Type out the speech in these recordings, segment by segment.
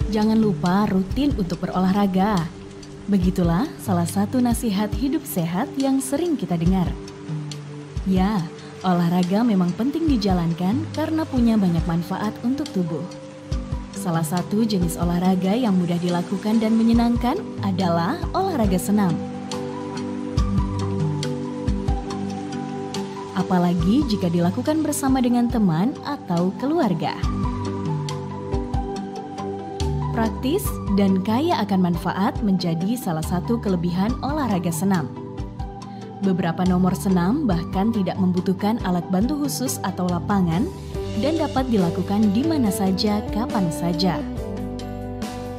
Jangan lupa rutin untuk berolahraga. Begitulah salah satu nasihat hidup sehat yang sering kita dengar. Ya, olahraga memang penting dijalankan karena punya banyak manfaat untuk tubuh. Salah satu jenis olahraga yang mudah dilakukan dan menyenangkan adalah olahraga senam. Apalagi jika dilakukan bersama dengan teman atau keluarga. Praktis dan kaya akan manfaat menjadi salah satu kelebihan olahraga senam. Beberapa nomor senam bahkan tidak membutuhkan alat bantu khusus atau lapangan dan dapat dilakukan di mana saja, kapan saja.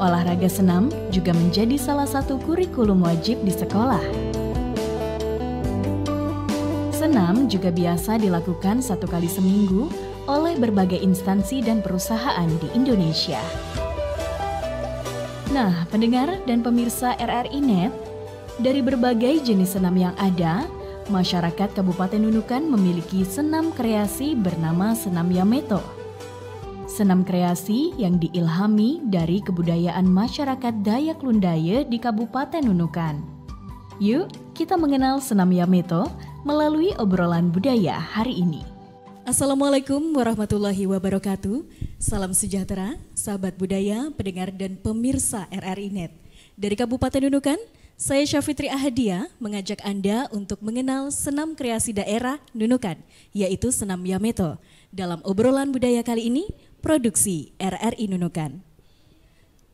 Olahraga senam juga menjadi salah satu kurikulum wajib di sekolah. Senam juga biasa dilakukan 1 kali seminggu oleh berbagai instansi dan perusahaan di Indonesia. Nah, pendengar dan pemirsa RRI Net, dari berbagai jenis senam yang ada, masyarakat Kabupaten Nunukan memiliki senam kreasi bernama Senam Yameto. Senam kreasi yang diilhami dari kebudayaan masyarakat Dayak Lundaya di Kabupaten Nunukan. Yuk, kita mengenal Senam Yameto melalui obrolan budaya hari ini. Assalamualaikum warahmatullahi wabarakatuh. Salam sejahtera, sahabat budaya, pendengar dan pemirsa RRI Net. Dari Kabupaten Nunukan, saya Syafitri Ahadia mengajak Anda untuk mengenal senam kreasi daerah Nunukan, yaitu Senam Yameto. Dalam obrolan budaya kali ini, produksi RRI Nunukan.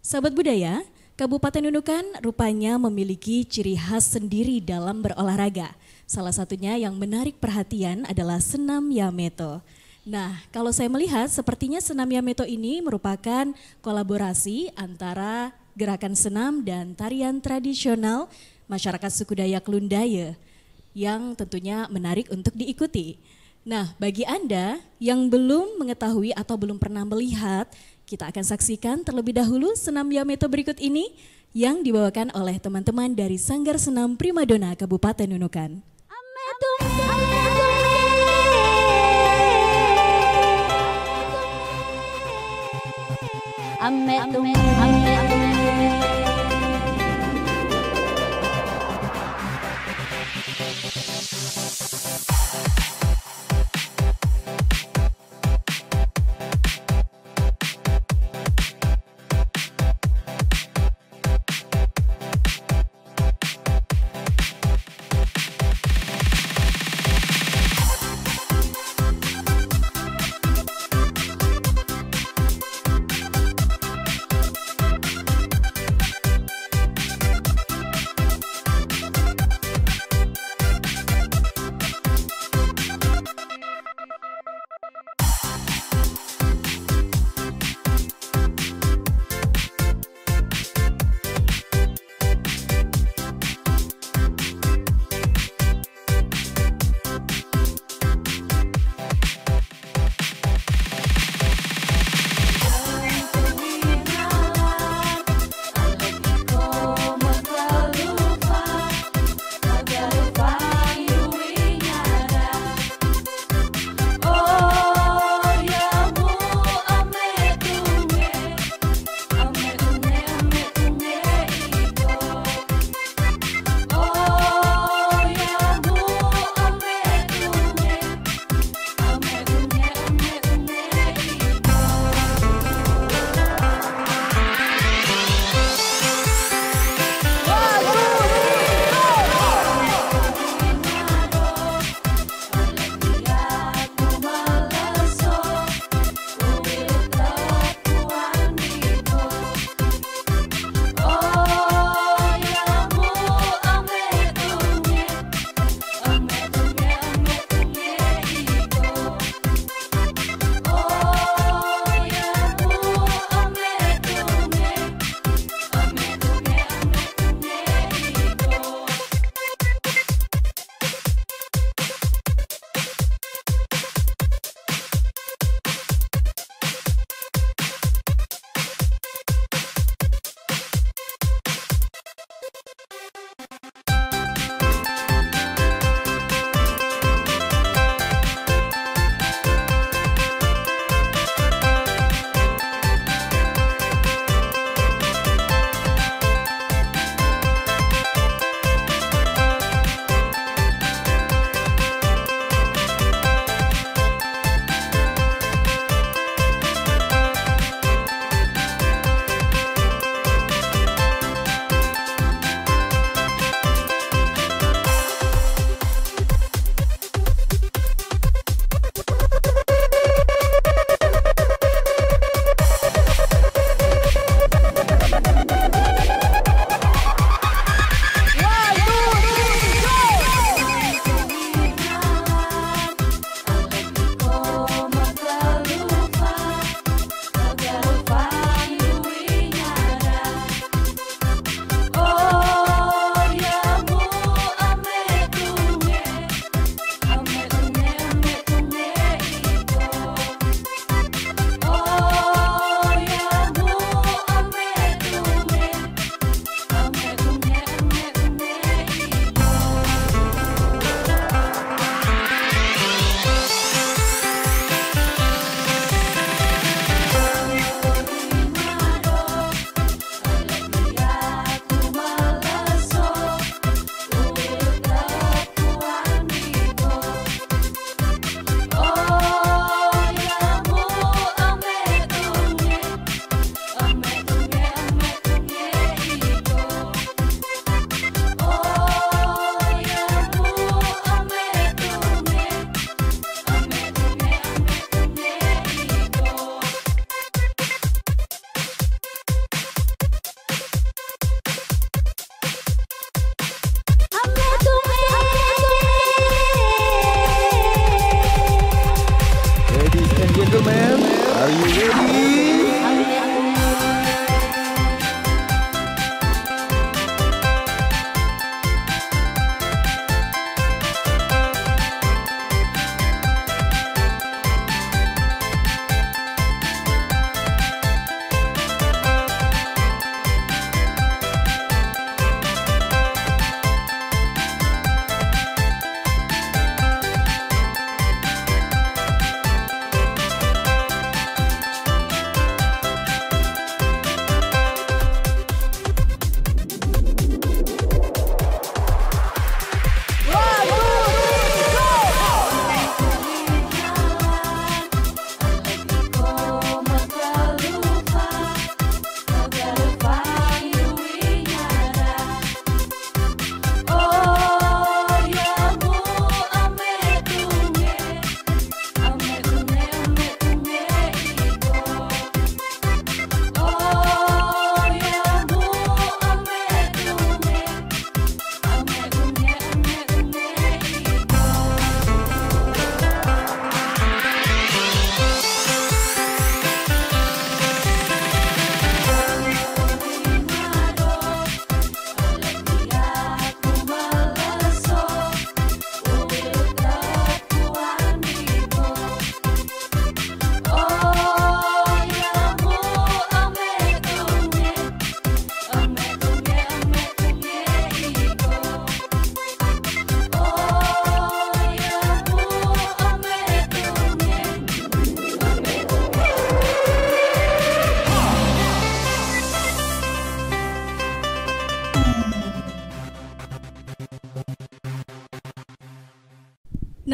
Sahabat budaya, Kabupaten Nunukan rupanya memiliki ciri khas sendiri dalam berolahraga. Salah satunya yang menarik perhatian adalah Senam Yameto. Nah, kalau saya melihat sepertinya Senam Yameto ini merupakan kolaborasi antara gerakan senam dan tarian tradisional masyarakat suku Dayak Lundaya yang tentunya menarik untuk diikuti. Nah, bagi Anda yang belum mengetahui atau belum pernah melihat, kita akan saksikan terlebih dahulu Senam Yameto berikut ini yang dibawakan oleh teman-teman dari Sanggar Senam Primadona Kabupaten Nunukan.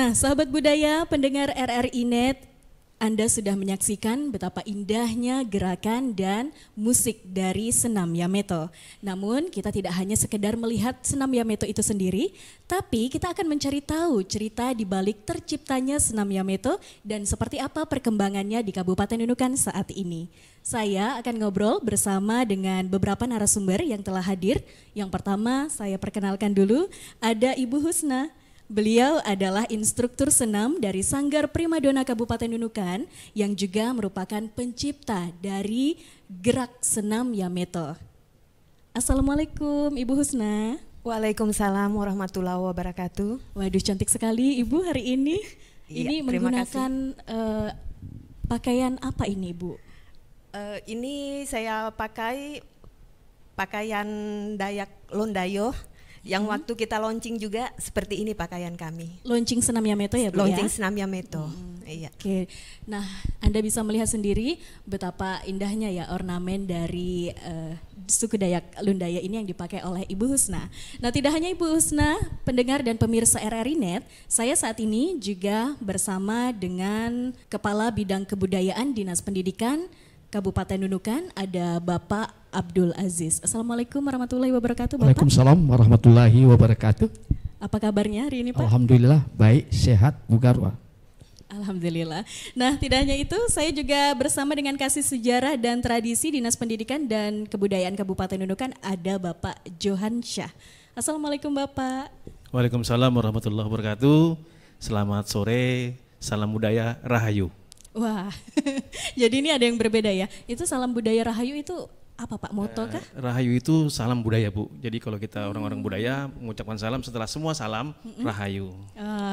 Nah, sahabat budaya, pendengar RRI Net, Anda sudah menyaksikan betapa indahnya gerakan dan musik dari senam Yameto. Namun kita tidak hanya sekedar melihat senam Yameto itu sendiri, tapi kita akan mencari tahu cerita di balik terciptanya senam Yameto dan seperti apa perkembangannya di Kabupaten Nunukan saat ini. Saya akan ngobrol bersama dengan beberapa narasumber yang telah hadir. Yang pertama saya perkenalkan dulu, ada Ibu Husna. Beliau adalah instruktur senam dari Sanggar Primadona Kabupaten Nunukan yang juga merupakan pencipta dari gerak senam Yameto. Assalamualaikum Ibu Husna. Waalaikumsalam warahmatullahi wabarakatuh. Waduh, cantik sekali Ibu hari ini. Ini menggunakan pakaian apa ini Ibu? Ini saya pakai pakaian Dayak Londayo. Yang waktu kita launching juga seperti ini pakaian kami. Launching senam Yameto ya Bu? Launching senam Yameto. Iya. Oke. Nah, Anda bisa melihat sendiri betapa indahnya ya ornamen dari suku Dayak Lundaya ini yang dipakai oleh Ibu Husna. Nah, tidak hanya Ibu Husna, pendengar dan pemirsa RRI Net, saya saat ini juga bersama dengan Kepala Bidang Kebudayaan Dinas Pendidikan Kabupaten Nunukan, ada Bapak Abdul Aziz. Assalamualaikum warahmatullahi wabarakatuh, Bapak. Waalaikumsalam warahmatullahi wabarakatuh. Apa kabarnya hari ini, Pak? Alhamdulillah, baik, sehat, bugar. Alhamdulillah. Nah, tidak hanya itu, saya juga bersama dengan Kasih Sejarah dan Tradisi Dinas Pendidikan dan Kebudayaan Kabupaten Nunukan, ada Bapak Johan Syah. Assalamualaikum, Bapak. Waalaikumsalam warahmatullahi wabarakatuh. Selamat sore, salam budaya Rahayu. Wah, jadi ini ada yang berbeda ya. Itu salam budaya Rahayu itu apa Pak, moto kah? Rahayu itu salam budaya Bu. Jadi kalau kita orang-orang budaya mengucapkan salam setelah semua salam Rahayu.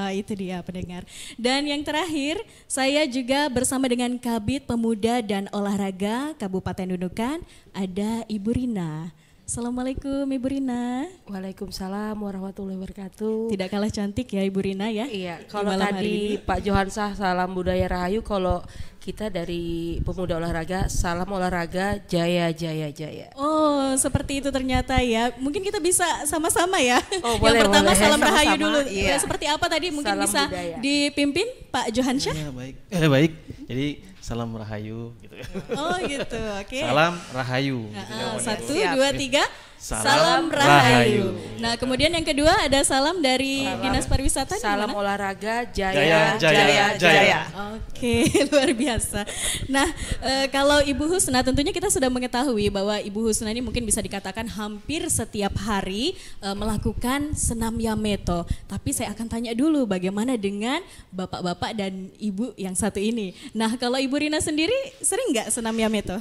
Itu dia pendengar. Dan yang terakhir, saya juga bersama dengan Kabid Pemuda dan Olahraga Kabupaten Nunukan, ada Ibu Rina. Assalamualaikum Ibu Rina. Waalaikumsalam warahmatullahi wabarakatuh. Tidak kalah cantik ya Ibu Rina ya. Iya, kalau tadi Pak Johan Syah salam budaya Rahayu, kalau kita dari Pemuda Olahraga salam olahraga jaya jaya jaya. Oh, seperti itu ternyata ya. Mungkin kita bisa sama-sama ya. Oh, yang boleh, pertama boleh. salam Sama-sama, Rahayu dulu. iya. Seperti apa tadi mungkin Salam bisa budaya. dipimpin Pak Johan Syah? Ya, baik. Baik. Jadi salam Rahayu gitu. Oh gitu, oke. Salam Rahayu. Gitu ya, Satu, Siap. dua, tiga. Salam Rahayu. Rahayu. Nah, kemudian yang kedua ada salam dari Dinas Pariwisata. Salam gimana? olahraga Jaya, jaya jaya, jaya jaya. jaya. Oke, luar biasa. Nah, kalau Ibu Husna tentunya kita sudah mengetahui bahwa Ibu Husna ini mungkin bisa dikatakan hampir setiap hari melakukan senam Yameto. Tapi saya akan tanya dulu bagaimana dengan bapak-bapak dan ibu yang satu ini. Nah, kalau Ibu Rina sendiri sering nggak senam Yameto?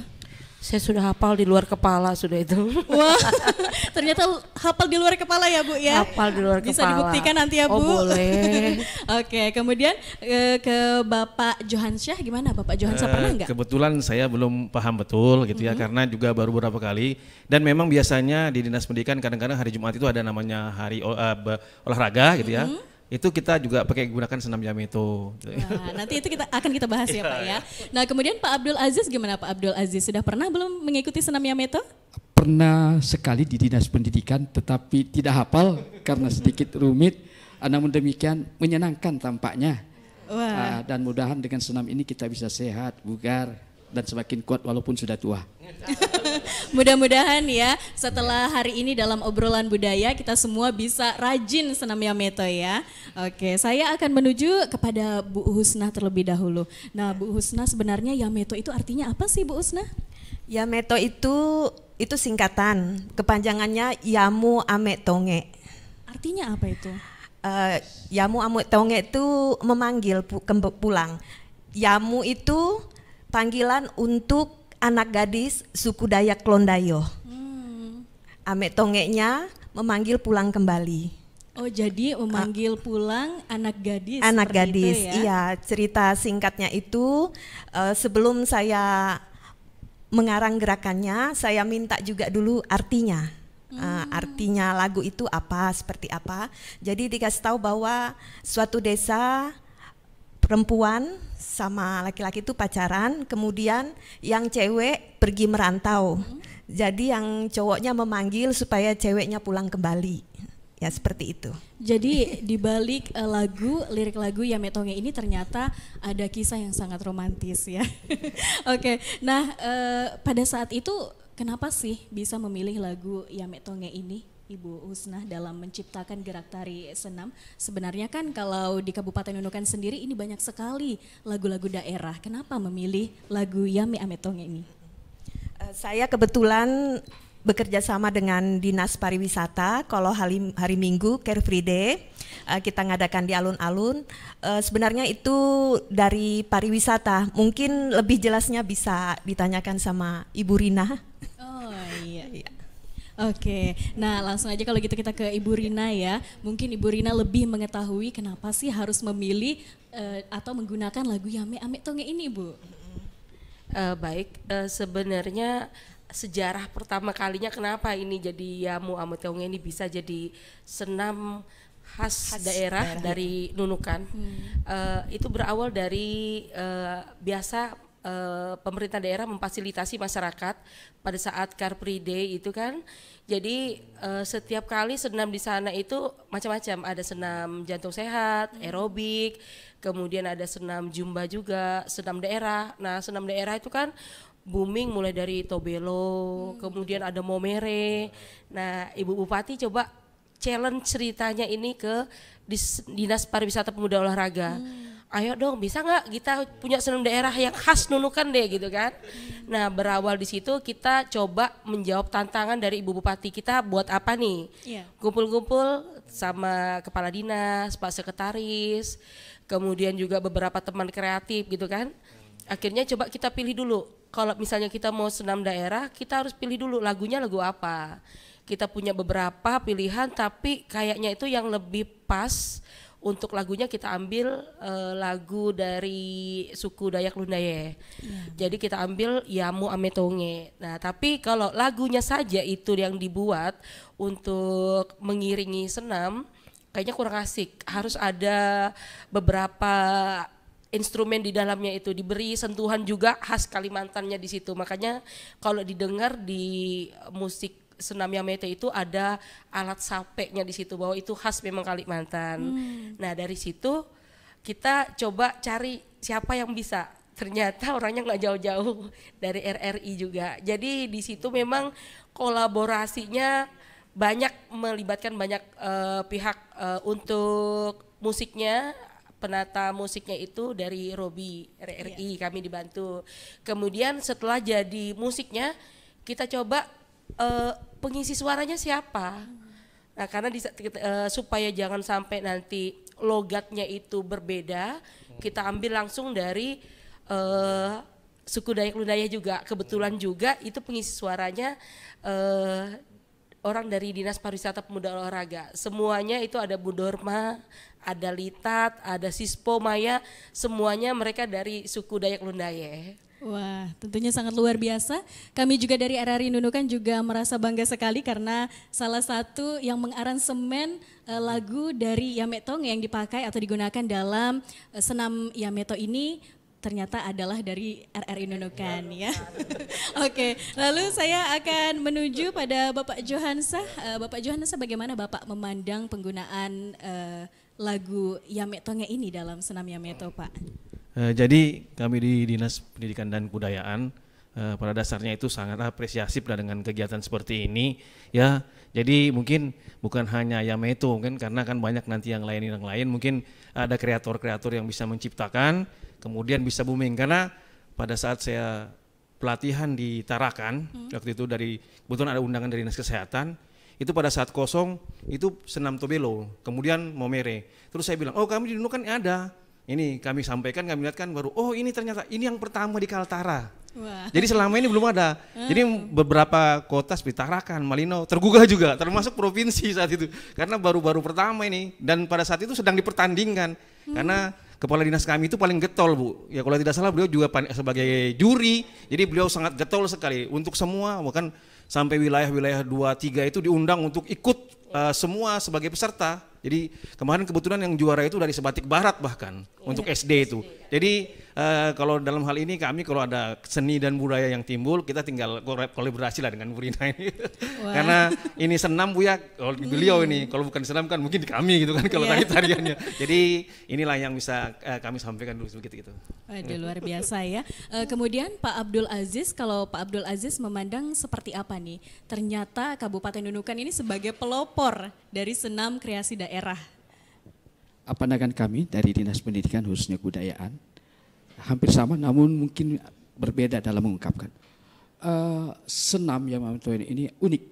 Saya sudah hafal di luar kepala sudah itu. Wah, ternyata hafal di luar kepala ya Bu ya? Hafal di luar Bisa kepala. dibuktikan nanti ya Bu? Oh boleh. Oke, kemudian ke Bapak Johan Syah, gimana Bapak Johan Syah, pernah nggak? Kebetulan saya belum paham betul gitu ya, karena juga baru beberapa kali. Dan memang biasanya di Dinas Pendidikan kadang-kadang hari Jumat itu ada namanya hari olahraga gitu ya. Itu kita juga pakai gunakan senam Yameto. Nah, nanti itu akan kita bahas ya Pak ya. Nah, kemudian Pak Abdul Aziz, gimana Pak Abdul Aziz? Sudah pernah belum mengikuti senam Yameto? Pernah sekali di Dinas Pendidikan, tetapi tidak hafal karena sedikit rumit. Namun demikian menyenangkan tampaknya. Wah. Dan mudahan dengan senam ini kita bisa sehat, bugar, dan semakin kuat walaupun sudah tua. Mudah-mudahan ya setelah hari ini dalam obrolan budaya kita semua bisa rajin senam Yameto ya. Oke, saya akan menuju kepada Bu Husna terlebih dahulu. Nah, Bu Husna, sebenarnya Yameto itu artinya apa sih Bu Husna? Yameto itu singkatan, kepanjangannya Yamu Ame Tonge. Artinya apa itu? Yamu Ame Tonge itu memanggil pulang. Yamu itu panggilan untuk anak gadis suku Dayak Londayo. Ame Tongeknya memanggil pulang kembali. Oh, jadi memanggil pulang anak gadis. Anak seperti gadis, itu ya? iya. Cerita singkatnya itu sebelum saya mengarang gerakannya, saya minta juga dulu artinya. Artinya lagu itu apa, seperti apa. Jadi dikasih tahu bahwa suatu desa perempuan sama laki-laki itu pacaran, kemudian yang cewek pergi merantau. Jadi yang cowoknya memanggil supaya ceweknya pulang kembali. Ya seperti itu. Jadi di balik lirik lagu Yame Tonge ini ternyata ada kisah yang sangat romantis ya. Oke, nah pada saat itu kenapa sih bisa memilih lagu Yame Tonge ini, Ibu Husnah, dalam menciptakan gerak tari senam? Sebenarnya kan kalau di Kabupaten Nunukan sendiri ini banyak sekali lagu-lagu daerah. Kenapa memilih lagu Yame Ame Tonge ini? Saya kebetulan bekerja sama dengan Dinas Pariwisata. Kalau hari Minggu Care Free Day kita ngadakan di alun-alun. Sebenarnya itu dari pariwisata. Mungkin lebih jelasnya bisa ditanyakan sama Ibu Rina. Oh iya. Oke, nah langsung aja kalau gitu kita ke Ibu Rina ya. Mungkin Ibu Rina lebih mengetahui kenapa sih harus memilih atau menggunakan lagu Yame Ame Tonge ini, Bu. Sebenarnya sejarah pertama kalinya kenapa ini jadi Yamu Ame Tonge ini bisa jadi senam khas daerah dari Nunukan. Itu berawal dari biasa pemerintah daerah memfasilitasi masyarakat pada saat Car Free Day itu kan. Jadi setiap kali senam di sana itu macam-macam, ada senam jantung sehat, aerobik, kemudian ada senam jumba juga, senam daerah. Nah, senam daerah itu kan booming mulai dari Tobelo, kemudian ada Momere. Nah, Ibu Bupati coba challenge ceritanya ini ke Dinas Pariwisata Pemuda Olahraga. Ayo dong, bisa nggak kita punya senam daerah yang khas Nunukan deh gitu kan. Nah, berawal di situ kita coba menjawab tantangan dari Ibu Bupati. Kita buat apa nih? Kumpul-kumpul sama kepala dinas, Pak Sekretaris, kemudian juga beberapa teman kreatif gitu kan. Akhirnya coba kita pilih dulu. Kalau misalnya kita mau senam daerah, kita harus pilih dulu lagunya lagu apa. Kita punya beberapa pilihan, tapi kayaknya itu yang lebih pas untuk lagunya kita ambil lagu dari suku Dayak Lundaye. Jadi kita ambil Yamu Ame Tonge. Nah, tapi kalau lagunya saja itu yang dibuat untuk mengiringi senam, kayaknya kurang asik. Harus ada beberapa instrumen di dalamnya itu, diberi sentuhan juga khas Kalimantannya di situ. Makanya kalau didengar di musik senam Yamete itu ada alat sapeknya di situ, bahwa itu khas memang Kalimantan. Nah, dari situ kita coba cari siapa yang bisa. Ternyata orangnya nggak jauh-jauh dari RRI juga. Jadi di situ memang kolaborasinya banyak, melibatkan banyak pihak. Untuk musiknya, penata musiknya itu dari Robi RRI, kami dibantu. Kemudian setelah jadi musiknya, kita coba pengisi suaranya siapa. Nah, karena supaya jangan sampai nanti logatnya itu berbeda, kita ambil langsung dari suku Dayak Lundaya juga. Kebetulan juga itu pengisi suaranya orang dari Dinas Pariwisata Pemuda Olahraga. Semuanya itu ada Bu Dorma, ada Litat, ada Sispo Maya, semuanya mereka dari suku Dayak Lundaye. Wah, tentunya sangat luar biasa. Kami juga dari RRI Nunukan juga merasa bangga sekali karena salah satu yang mengaransemen lagu dari Yametong yang dipakai atau digunakan dalam senam Yameto ini ternyata adalah dari RRI Nunukan ya. Oke, lalu saya akan menuju pada Bapak Johansah. Bapak Johansah, bagaimana Bapak memandang penggunaan lagu Yametongnya ini dalam senam Yameto, Pak? Jadi kami di Dinas Pendidikan dan Kebudayaan pada dasarnya itu sangat apresiatif dengan kegiatan seperti ini ya. Jadi mungkin bukan hanya Yameto, mungkin karena kan banyak nanti yang lain mungkin ada kreator-kreator yang bisa menciptakan kemudian bisa booming. Karena pada saat saya pelatihan di Tarakan waktu itu, dari kebetulan ada undangan dari Dinas Kesehatan, itu pada saat kosong itu senam Tobelo, kemudian Momere. Terus saya bilang, oh kami di Nunukan ada. Ini kami sampaikan, kami lihatkan baru, oh ini ternyata ini yang pertama di Kaltara. Wah. Jadi selama ini belum ada. Jadi beberapa kota seperti Tarakan, Malino tergugah juga, termasuk provinsi saat itu. Karena baru-baru pertama ini, dan pada saat itu sedang dipertandingkan. Karena kepala dinas kami itu paling getol, Bu. Ya kalau tidak salah beliau juga sebagai juri, jadi beliau sangat getol sekali untuk semua, bahkan sampai wilayah-wilayah 2-3 itu diundang untuk ikut semua sebagai peserta. Jadi kemarin kebetulan yang juara itu dari Sebatik Barat bahkan untuk SD itu. Jadi kalau dalam hal ini kami kalau ada seni dan budaya yang timbul, kita tinggal kolaborasi lah dengan Bu Rina ini. Karena ini senam Bu ya, kalau di beliau ini, kalau bukan senam kan mungkin di kami gitu kan kalau tadi tariannya. Jadi inilah yang bisa kami sampaikan dulu sedikit gitu. Waduh, luar biasa ya. Kemudian Pak Abdul Aziz, kalau Pak Abdul Aziz memandang seperti apa nih? Ternyata Kabupaten Nunukan ini sebagai pelopor dari senam kreasi daerah. Pandangan kami dari Dinas Pendidikan khususnya kebudayaan hampir sama, namun mungkin berbeda dalam mengungkapkan. Senam yang ini unik.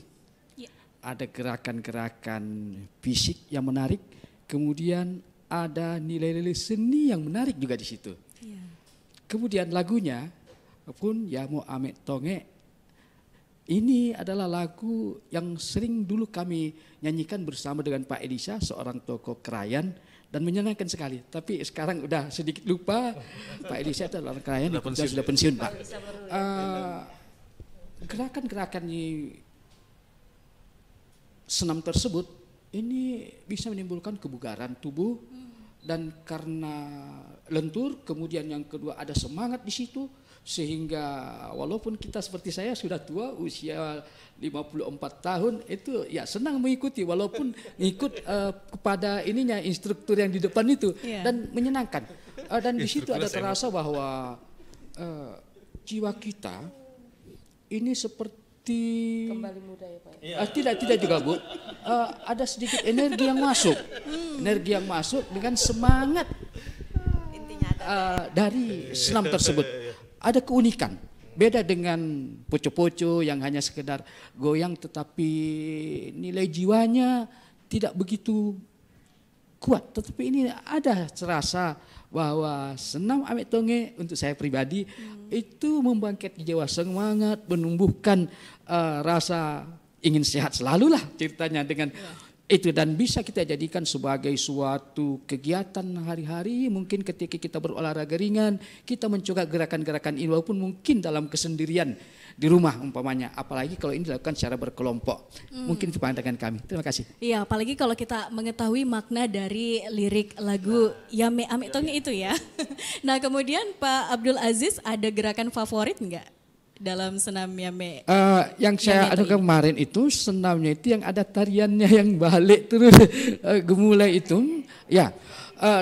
Ya. Ada gerakan-gerakan fisik yang menarik, kemudian ada nilai-nilai seni yang menarik juga di situ. Ya. Kemudian lagunya pun ya mau Amek Tonge, ini adalah lagu yang sering dulu kami nyanyikan bersama dengan Pak Elisa, seorang tokoh kerayan, dan menyenangkan sekali. Tapi sekarang udah sedikit lupa, Pak Elisa itu adalah kerayan, sudah pensiun Pak. Gerakan-gerakan senam tersebut ini bisa menimbulkan kebugaran tubuh, dan karena lentur, kemudian yang kedua ada semangat di situ, sehingga walaupun kita seperti saya sudah tua, usia 54 tahun, itu ya senang mengikuti walaupun ikut kepada ininya instruktur yang di depan itu, dan menyenangkan. Dan di situ ada terasa bahwa jiwa kita ini seperti Kembali muda ya Pak. tidak juga Bu, ada sedikit energi yang masuk, energi yang masuk dengan semangat dari senam tersebut. Ada keunikan, beda dengan poco-poco yang hanya sekedar goyang, tetapi nilai jiwanya tidak begitu kuat. Tetapi ini ada terasa bahwa senam Amek Tonge untuk saya pribadi itu membangkitkan jiwa semangat, menumbuhkan rasa ingin sehat selalu lah ceritanya dengan itu, dan bisa kita jadikan sebagai suatu kegiatan hari-hari. Mungkin ketika kita berolahraga ringan, kita mencoba gerakan-gerakan ini walaupun mungkin dalam kesendirian di rumah umpamanya, apalagi kalau ini dilakukan secara berkelompok. Mungkin itu pandangan kami. Terima kasih. Iya, apalagi kalau kita mengetahui makna dari lirik lagu Yame Amek Tonge itu ya. Nah, kemudian Pak Abdul Aziz, ada gerakan favorit enggak dalam senam Yame? Yang saya ada kemarin itu senamnya itu yang ada tariannya yang balik terus gemulai itu, ya.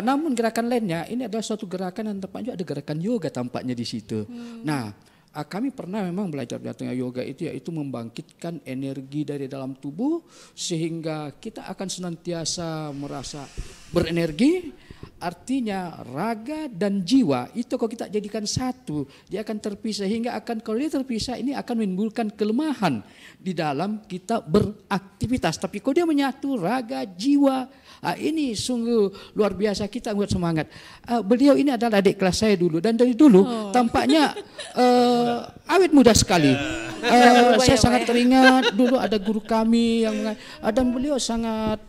Namun gerakan lainnya ini adalah suatu gerakan yang tampaknya ada gerakan yoga tampaknya di situ. Nah, kami pernah memang belajar yoga itu, yaitu membangkitkan energi dari dalam tubuh sehingga kita akan senantiasa merasa berenergi. Artinya raga dan jiwa itu kalau kita jadikan satu, dia akan terpisah, hingga kalau dia terpisah ini akan menimbulkan kelemahan di dalam kita beraktivitas. Tapi kalau dia menyatu raga, jiwa, ini sungguh luar biasa, kita buat semangat. Beliau ini adalah adik kelas saya dulu, dan dari dulu tampaknya awet muda sekali. Saya sangat teringat dulu ada guru kami yang dan beliau sangat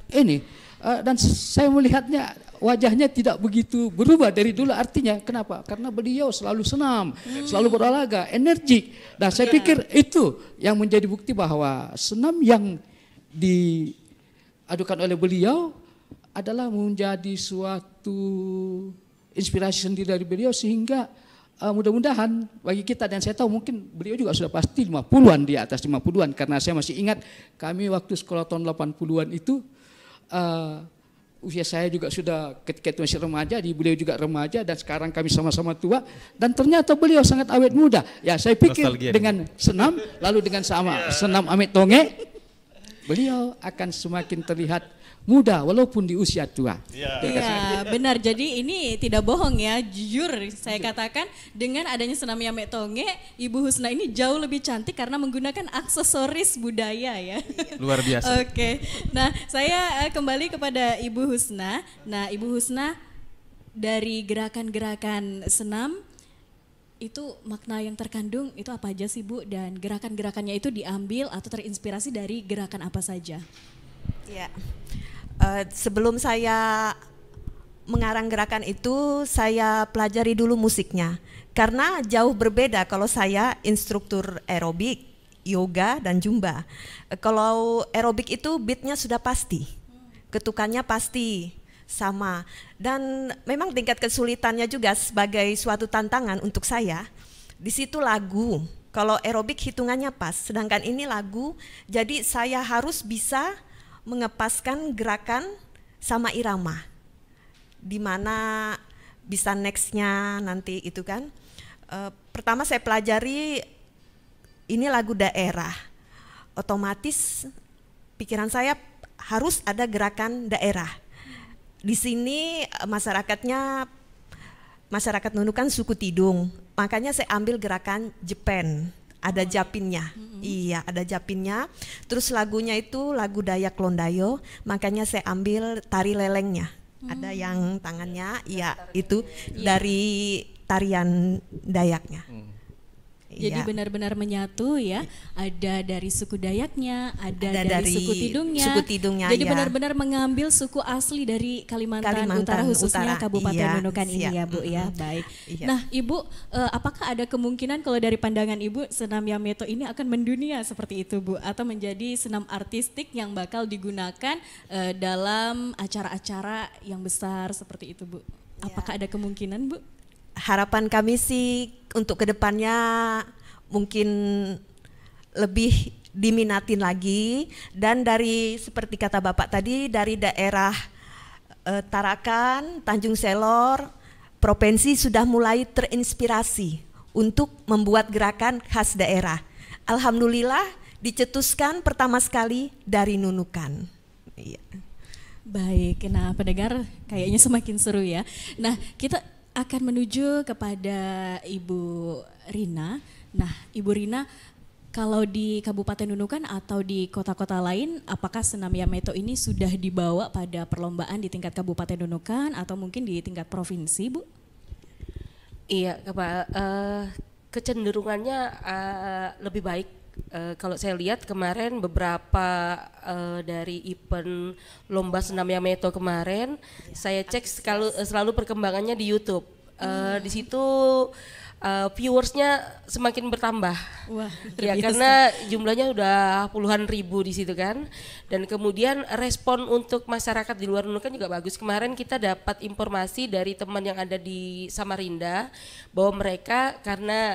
dan saya melihatnya wajahnya tidak begitu berubah dari dulu. Artinya kenapa? Karena beliau selalu senam, selalu berolahraga, energik. Dan saya pikir itu yang menjadi bukti bahwa senam yang diadukan oleh beliau adalah menjadi suatu inspirasi sendiri dari beliau, sehingga mudah-mudahan bagi kita, dan saya tahu mungkin beliau juga sudah pasti 50-an, di atas 50-an, karena saya masih ingat kami waktu sekolah tahun 80-an itu usia saya juga sudah ketika itu masih remaja, di beliau juga remaja, dan sekarang kami sama-sama tua, dan ternyata beliau sangat awet muda. Ya, saya pikir dengan senam, lalu dengan senam Amek Tonge, beliau akan semakin terlihat muda walaupun di usia tua. Iya, benar. Jadi ini tidak bohong ya, jujur saya katakan, dengan adanya senam Amek Tonge, Ibu Husna ini jauh lebih cantik karena menggunakan aksesoris budaya ya. Luar biasa. Oke. Nah, saya kembali kepada Ibu Husna. Nah, Ibu Husna, dari gerakan-gerakan senam itu makna yang terkandung itu apa aja sih Bu, dan gerakan-gerakannya itu diambil atau terinspirasi dari gerakan apa saja? Ya. Sebelum saya mengarang gerakan itu, saya pelajari dulu musiknya. Karena jauh berbeda kalau saya instruktur aerobik, yoga, dan zumba. Kalau aerobik itu beatnya sudah pasti, ketukannya pasti, sama. Dan memang tingkat kesulitannya juga sebagai suatu tantangan untuk saya. Di situ lagu, kalau aerobik hitungannya pas, sedangkan ini lagu, jadi saya harus bisa mengepaskan gerakan sama irama. Di mana bisa nextnya nanti itu kan. Pertama saya pelajari ini lagu daerah. Otomatis pikiran saya harus ada gerakan daerah. Di sini masyarakat Nunukan suku Tidung, makanya saya ambil gerakan Jepen, ada japinnya. Iya, ada japinnya. Terus lagunya itu lagu Dayak Londayo, makanya saya ambil tari lelengnya. Ada yang tangannya, iya itu dari tarian Dayaknya. Jadi benar-benar menyatu ya, ada dari suku Dayaknya, ada dari suku Tidungnya. Jadi benar-benar mengambil suku asli dari Kalimantan Utara, khususnya Kabupaten Nunukan ini ya Bu ya. Baik. Nah Ibu, apakah ada kemungkinan kalau dari pandangan Ibu senam Yameto ini akan mendunia seperti itu Bu, atau menjadi senam artistik yang bakal digunakan dalam acara-acara yang besar seperti itu Bu? Apakah ada kemungkinan Bu? Harapan kami sih untuk kedepannya mungkin lebih diminatin lagi, dan dari seperti kata Bapak tadi dari daerah Tarakan, Tanjung Selor, provinsi sudah mulai terinspirasi untuk membuat gerakan khas daerah. Alhamdulillah dicetuskan pertama sekali dari Nunukan. Iya. Baik, nah pendengar kayaknya semakin seru ya. Nah kita akan menuju kepada Ibu Rina. Nah, Ibu Rina, kalau di Kabupaten Nunukan atau di kota-kota lain, apakah senam Yameto ini sudah dibawa pada perlombaan di tingkat Kabupaten Nunukan atau mungkin di tingkat provinsi, Bu? Iya, kecenderungannya lebih baik. Kalau saya lihat kemarin beberapa dari event lomba senam Yameto kemarin, saya cek selalu perkembangannya di YouTube. Di situ viewersnya semakin bertambah. Wah, ya karena jumlahnya udah puluhan ribu di situ kan. Dan kemudian respon untuk masyarakat di luar Nunukan juga bagus. Kemarin kita dapat informasi dari teman yang ada di Samarinda bahwa mereka karena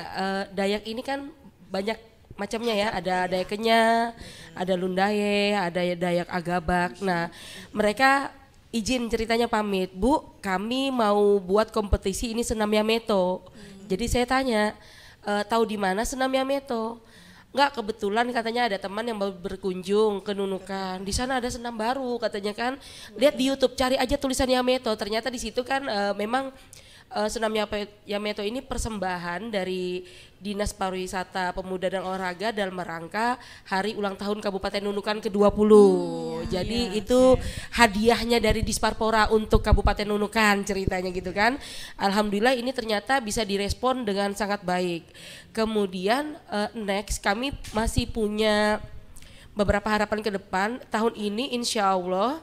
Dayak ini kan banyak macamnya ya, ada Dayak Kenya, ada Lundaye, ada Dayak Agabak. Nah, mereka izin ceritanya pamit, Bu, kami mau buat kompetisi ini senam Yameto. Jadi saya tanya, tahu di mana senam Yameto? Enggak, kebetulan katanya ada teman yang baru berkunjung ke Nunukan. Di sana ada senam baru katanya kan. Lihat di YouTube, cari aja tulisan Yameto. Ternyata di situ kan memang senam Yameto ini persembahan dari Dinas Pariwisata Pemuda dan Olahraga dalam rangka Hari Ulang Tahun Kabupaten Nunukan ke-20. Jadi itu hadiahnya dari Disparpora untuk Kabupaten Nunukan ceritanya gitu kan. Alhamdulillah ini ternyata bisa direspon dengan sangat baik. Kemudian next kami masih punya beberapa harapan ke depan. Tahun ini insya Allah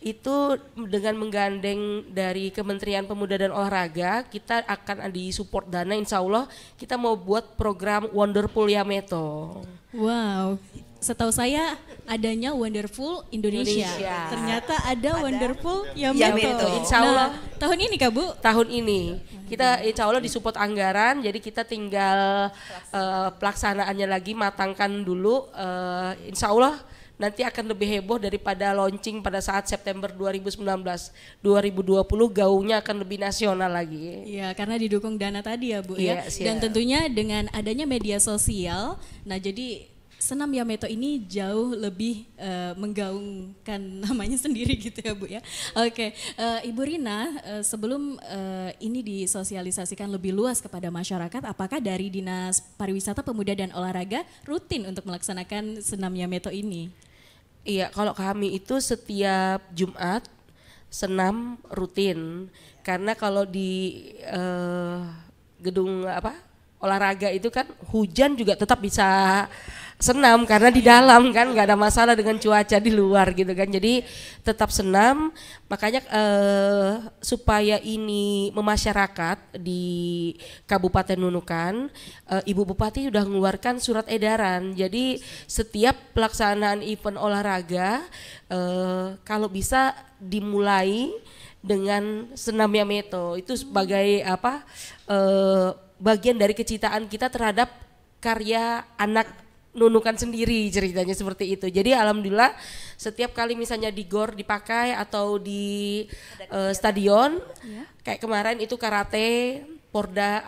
itu dengan menggandeng dari Kementerian Pemuda dan Olahraga, kita akan disupport dana, insya Allah kita mau buat program Wonderful Yameto. Wow, setahu saya adanya Wonderful Indonesia. Ternyata ada Wonderful Yameto. Insya Allah. Nah, tahun ini Kak Bu? Tahun ini kita insya Allah disupport anggaran, jadi kita tinggal pelaksanaannya lagi matangkan dulu. Insya Allah nanti akan lebih heboh daripada launching pada saat September 2019. 2020 gaungnya akan lebih nasional lagi. Iya, karena didukung dana tadi ya Bu ya. Dan tentunya dengan adanya media sosial, nah jadi senam Yameto ini jauh lebih menggaungkan namanya sendiri gitu ya Bu ya. Oke, Ibu Rina, sebelum ini disosialisasikan lebih luas kepada masyarakat, apakah dari Dinas Pariwisata Pemuda dan Olahraga rutin untuk melaksanakan senam Yameto ini? Iya, kalau kami itu setiap Jumat senam rutin, karena kalau di gedung olahraga itu kan hujan juga tetap bisa senam karena di dalam kan nggak ada masalah dengan cuaca di luar gitu kan, jadi tetap senam. Makanya supaya ini memasyarakat di Kabupaten Nunukan, Ibu Bupati sudah mengeluarkan surat edaran, jadi setiap pelaksanaan event olahraga kalau bisa dimulai dengan senam Yameto. Itu sebagai apa? Bagian dari kecintaan kita terhadap karya anak Nunukan sendiri, ceritanya seperti itu. Jadi alhamdulillah setiap kali misalnya di GOR dipakai atau di stadion, kayak kemarin itu karate, Porda,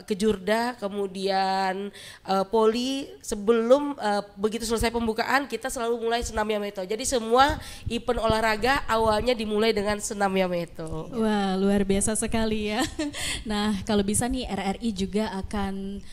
Kejurda, kemudian Poli, sebelum begitu selesai pembukaan kita selalu mulai senam Yameto. Jadi semua event olahraga awalnya dimulai dengan senam Yameto. Wah, luar biasa sekali ya. Nah, kalau bisa nih RRI juga akan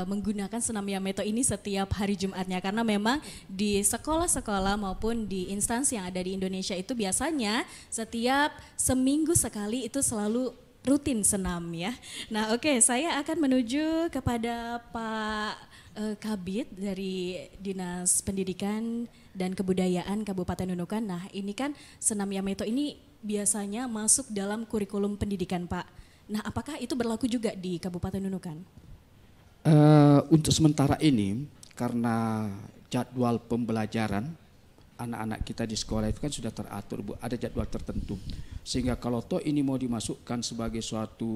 menggunakan senam Yameto ini setiap hari Jumatnya, karena memang di sekolah-sekolah maupun di instansi yang ada di Indonesia itu biasanya setiap seminggu sekali itu selalu rutin senam ya. Nah oke, saya akan menuju kepada Pak Kabid dari Dinas Pendidikan dan Kebudayaan Kabupaten Nunukan. Nah ini kan senam Yameto ini biasanya masuk dalam kurikulum pendidikan Pak. Nah apakah itu berlaku juga di Kabupaten Nunukan? Untuk sementara ini karena jadwal pembelajaran anak-anak kita di sekolah itu kan sudah teratur, Bu, ada jadwal tertentu. Sehingga kalau toh ini mau dimasukkan sebagai suatu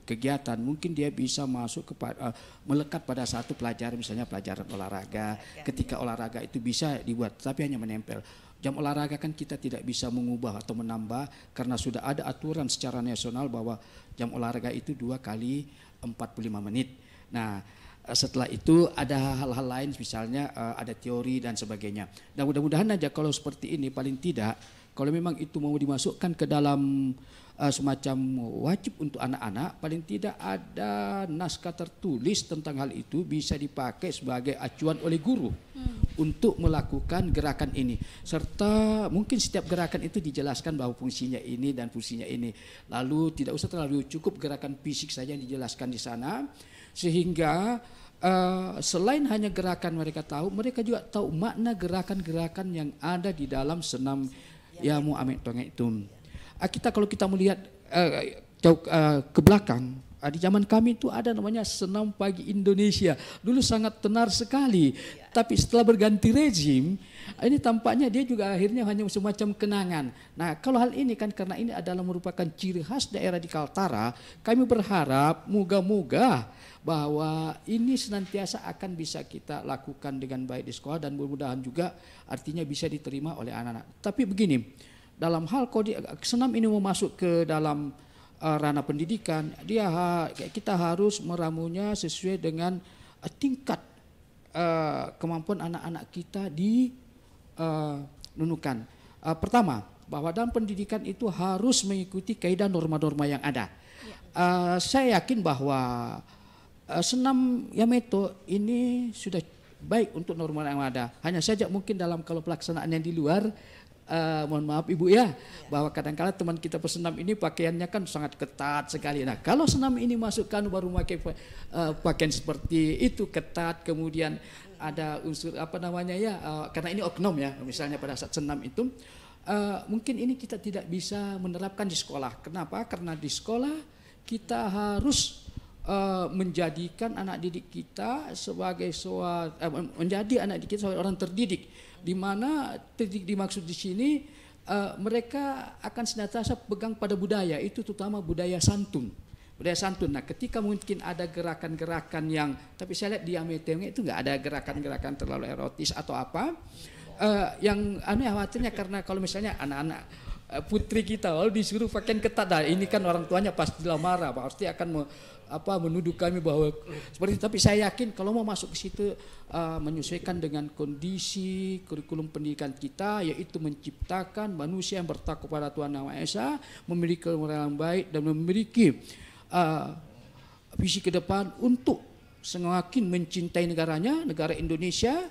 kegiatan, mungkin dia bisa masuk kepada melekat pada satu pelajaran, misalnya pelajaran olahraga. Ketika olahraga itu bisa dibuat, tapi hanya menempel. Jam olahraga kan kita tidak bisa mengubah atau menambah karena sudah ada aturan secara nasional bahwa jam olahraga itu 2 kali 45 menit. Nah, setelah itu ada hal-hal lain, misalnya ada teori dan sebagainya. Dan mudah-mudahan aja kalau seperti ini, paling tidak kalau memang itu mau dimasukkan ke dalam semacam wajib untuk anak-anak, paling tidak ada naskah tertulis tentang hal itu bisa dipakai sebagai acuan oleh guru untuk melakukan gerakan ini. Serta mungkin setiap gerakan itu dijelaskan bahwa fungsinya ini dan fungsinya ini. Lalu tidak usah terlalu cukup gerakan fisik saja yang dijelaskan di sana. Sehingga selain hanya gerakan mereka tahu, mereka juga tahu makna gerakan-gerakan yang ada di dalam senam Yamu Ameto itu. Kalau kita melihat jauh ke belakang, di zaman kami itu ada namanya senam pagi Indonesia. Dulu sangat tenar sekali, tapi setelah berganti rezim, ini tampaknya dia juga akhirnya hanya semacam kenangan. Nah kalau hal ini kan karena ini adalah merupakan ciri khas daerah di Kaltara, kami berharap moga-moga bahwa ini senantiasa akan bisa kita lakukan dengan baik di sekolah dan mudah-mudahan juga artinya bisa diterima oleh anak-anak. Tapi begini, dalam hal senam ini mau masuk ke dalam ranah pendidikan, kita harus meramunya sesuai dengan tingkat kemampuan anak-anak kita di Nunukan. Pertama, bahwa dalam pendidikan itu harus mengikuti kaidah norma-norma yang ada. Saya yakin bahwa senam Yameto ini sudah baik untuk norma yang ada. Hanya saja mungkin kalau pelaksanaan yang di luar, mohon maaf Ibu ya, bahwa kadang-kala teman kita pesenam ini pakaiannya kan sangat ketat sekali. Nah kalau senam ini masukkan baru pakai pakaian seperti itu ketat, kemudian ada unsur karena ini oknum ya, misalnya pada saat senam itu mungkin ini kita tidak bisa menerapkan di sekolah. Kenapa? Karena di sekolah kita harus menjadikan anak didik kita sebagai menjadi anak didik kita sebagai orang terdidik, di mana terdidik dimaksud di sini mereka akan senantiasa pegang pada budaya itu, terutama budaya santun. Budaya santun. Nah, ketika mungkin ada gerakan-gerakan yang, tapi saya lihat di Yameto itu nggak ada gerakan-gerakan terlalu erotis atau apa. Yang khawatirnya karena kalau misalnya anak-anak putri kita lalu disuruh pakaian ketat, ini kan orang tuanya pastilah marah, pasti akan menuduh kami bahwa seperti itu. Tapi saya yakin kalau mau masuk ke situ menyesuaikan dengan kondisi kurikulum pendidikan kita, yaitu menciptakan manusia yang bertakwa pada Tuhan Yang Maha Esa, memiliki kemuliaan yang baik dan memiliki visi ke depan untuk semakin mencintai negaranya, negara Indonesia,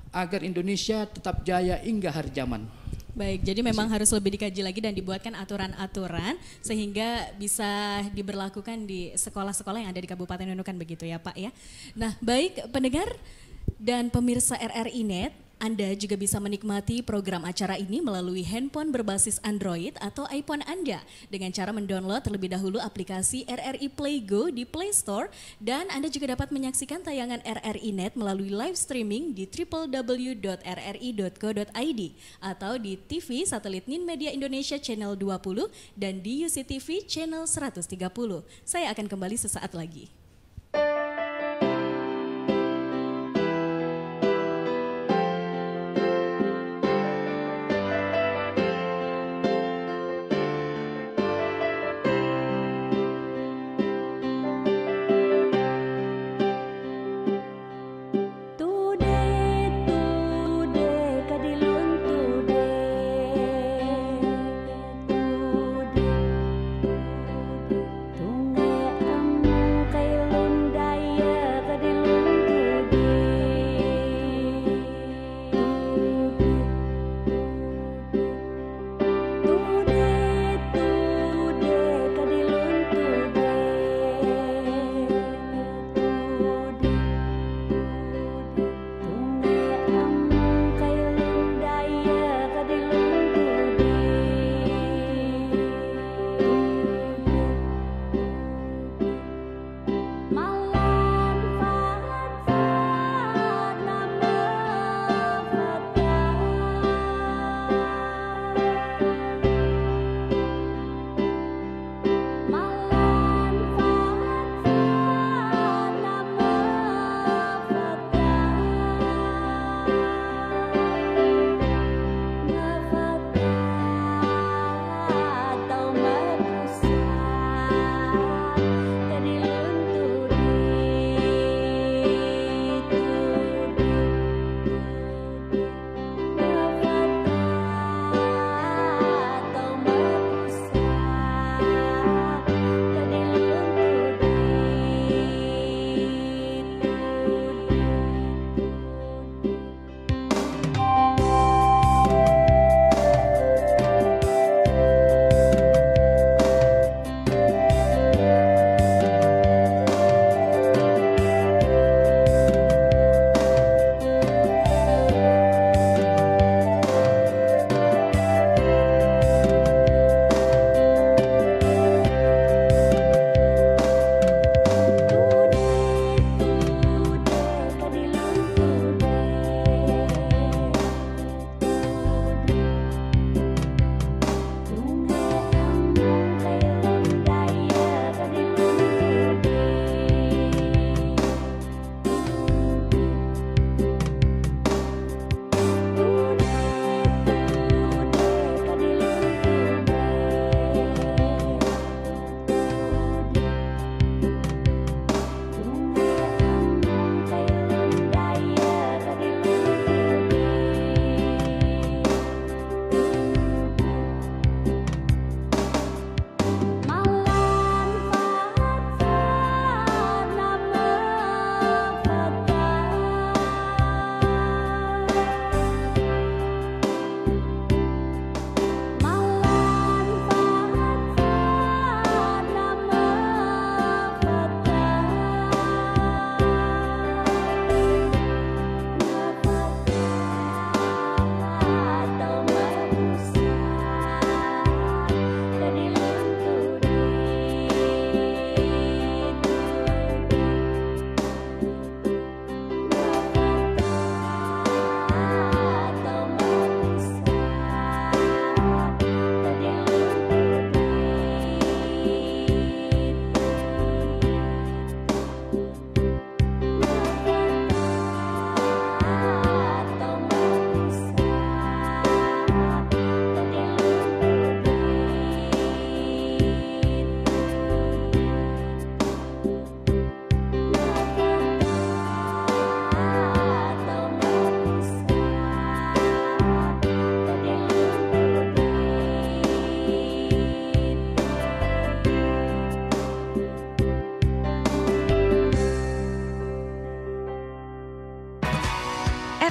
agar Indonesia tetap jaya hingga hari zaman. Baik, jadi memang harus lebih dikaji lagi dan dibuatkan aturan-aturan sehingga bisa diberlakukan di sekolah-sekolah yang ada di Kabupaten Nunukan begitu ya Pak ya. Nah baik pendengar dan pemirsa RRI Net, Anda juga bisa menikmati program acara ini melalui handphone berbasis Android atau iPhone Anda dengan cara mendownload terlebih dahulu aplikasi RRI Play Go di Play Store, dan Anda juga dapat menyaksikan tayangan RRI Net melalui live streaming di www.rri.co.id atau di TV satelit Nin Media Indonesia Channel 20 dan di UCTV Channel 130. Saya akan kembali sesaat lagi.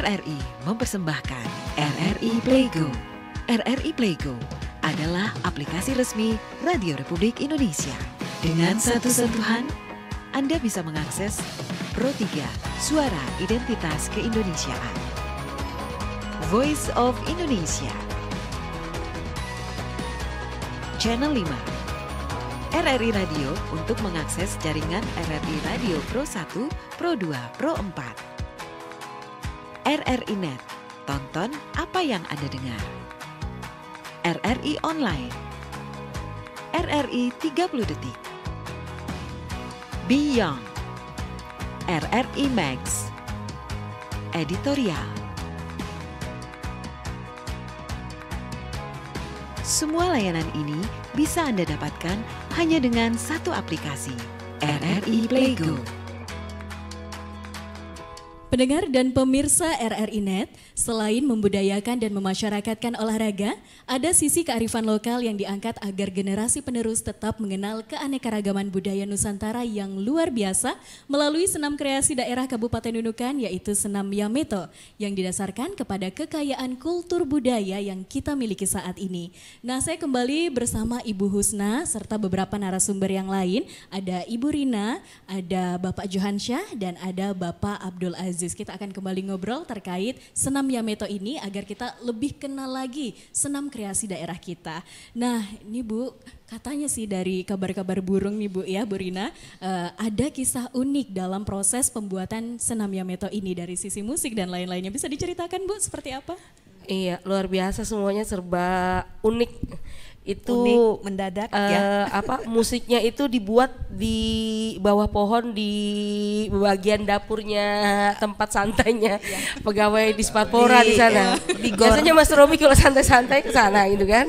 RRI mempersembahkan RRI Play Go. RRI Play Go adalah aplikasi resmi Radio Republik Indonesia. Dengan satu sentuhan, Anda bisa mengakses Pro 3 Suara Identitas Keindonesiaan. Voice of Indonesia. Channel 5 RRI Radio untuk mengakses jaringan RRI Radio Pro 1, Pro 2, Pro 4. RRI Net, tonton apa yang Anda dengar. RRI Online, RRI 30 Detik, Beyond, RRI Max, Editorial. Semua layanan ini bisa Anda dapatkan hanya dengan satu aplikasi, RRI Playgo. Pendengar dan pemirsa RRI Net, selain membudayakan dan memasyarakatkan olahraga, ada sisi kearifan lokal yang diangkat agar generasi penerus tetap mengenal keanekaragaman budaya Nusantara yang luar biasa melalui senam kreasi daerah Kabupaten Nunukan, yaitu senam Yameto, yang didasarkan kepada kekayaan kultur budaya yang kita miliki saat ini. Nah, saya kembali bersama Ibu Husna serta beberapa narasumber yang lain. Ada Ibu Rina, ada Bapak Johansyah, dan ada Bapak Abdul Aziz. Kita akan kembali ngobrol terkait senam Yameto ini agar kita lebih kenal lagi senam kreasi daerah kita. Nah, ini Bu, katanya sih dari kabar-kabar burung nih Bu ya, Bu Rina, ada kisah unik dalam proses pembuatan senam Yameto ini dari sisi musik dan lain-lainnya. Bisa diceritakan Bu seperti apa? Iya, luar biasa, semuanya serba unik. Itu unik, mendadak ya. Musiknya itu dibuat di bawah pohon di bagian dapurnya, tempat santainya pegawai Disparpora di sana. Biasanya Mas Romi kalau santai-santai ke sana gitu kan.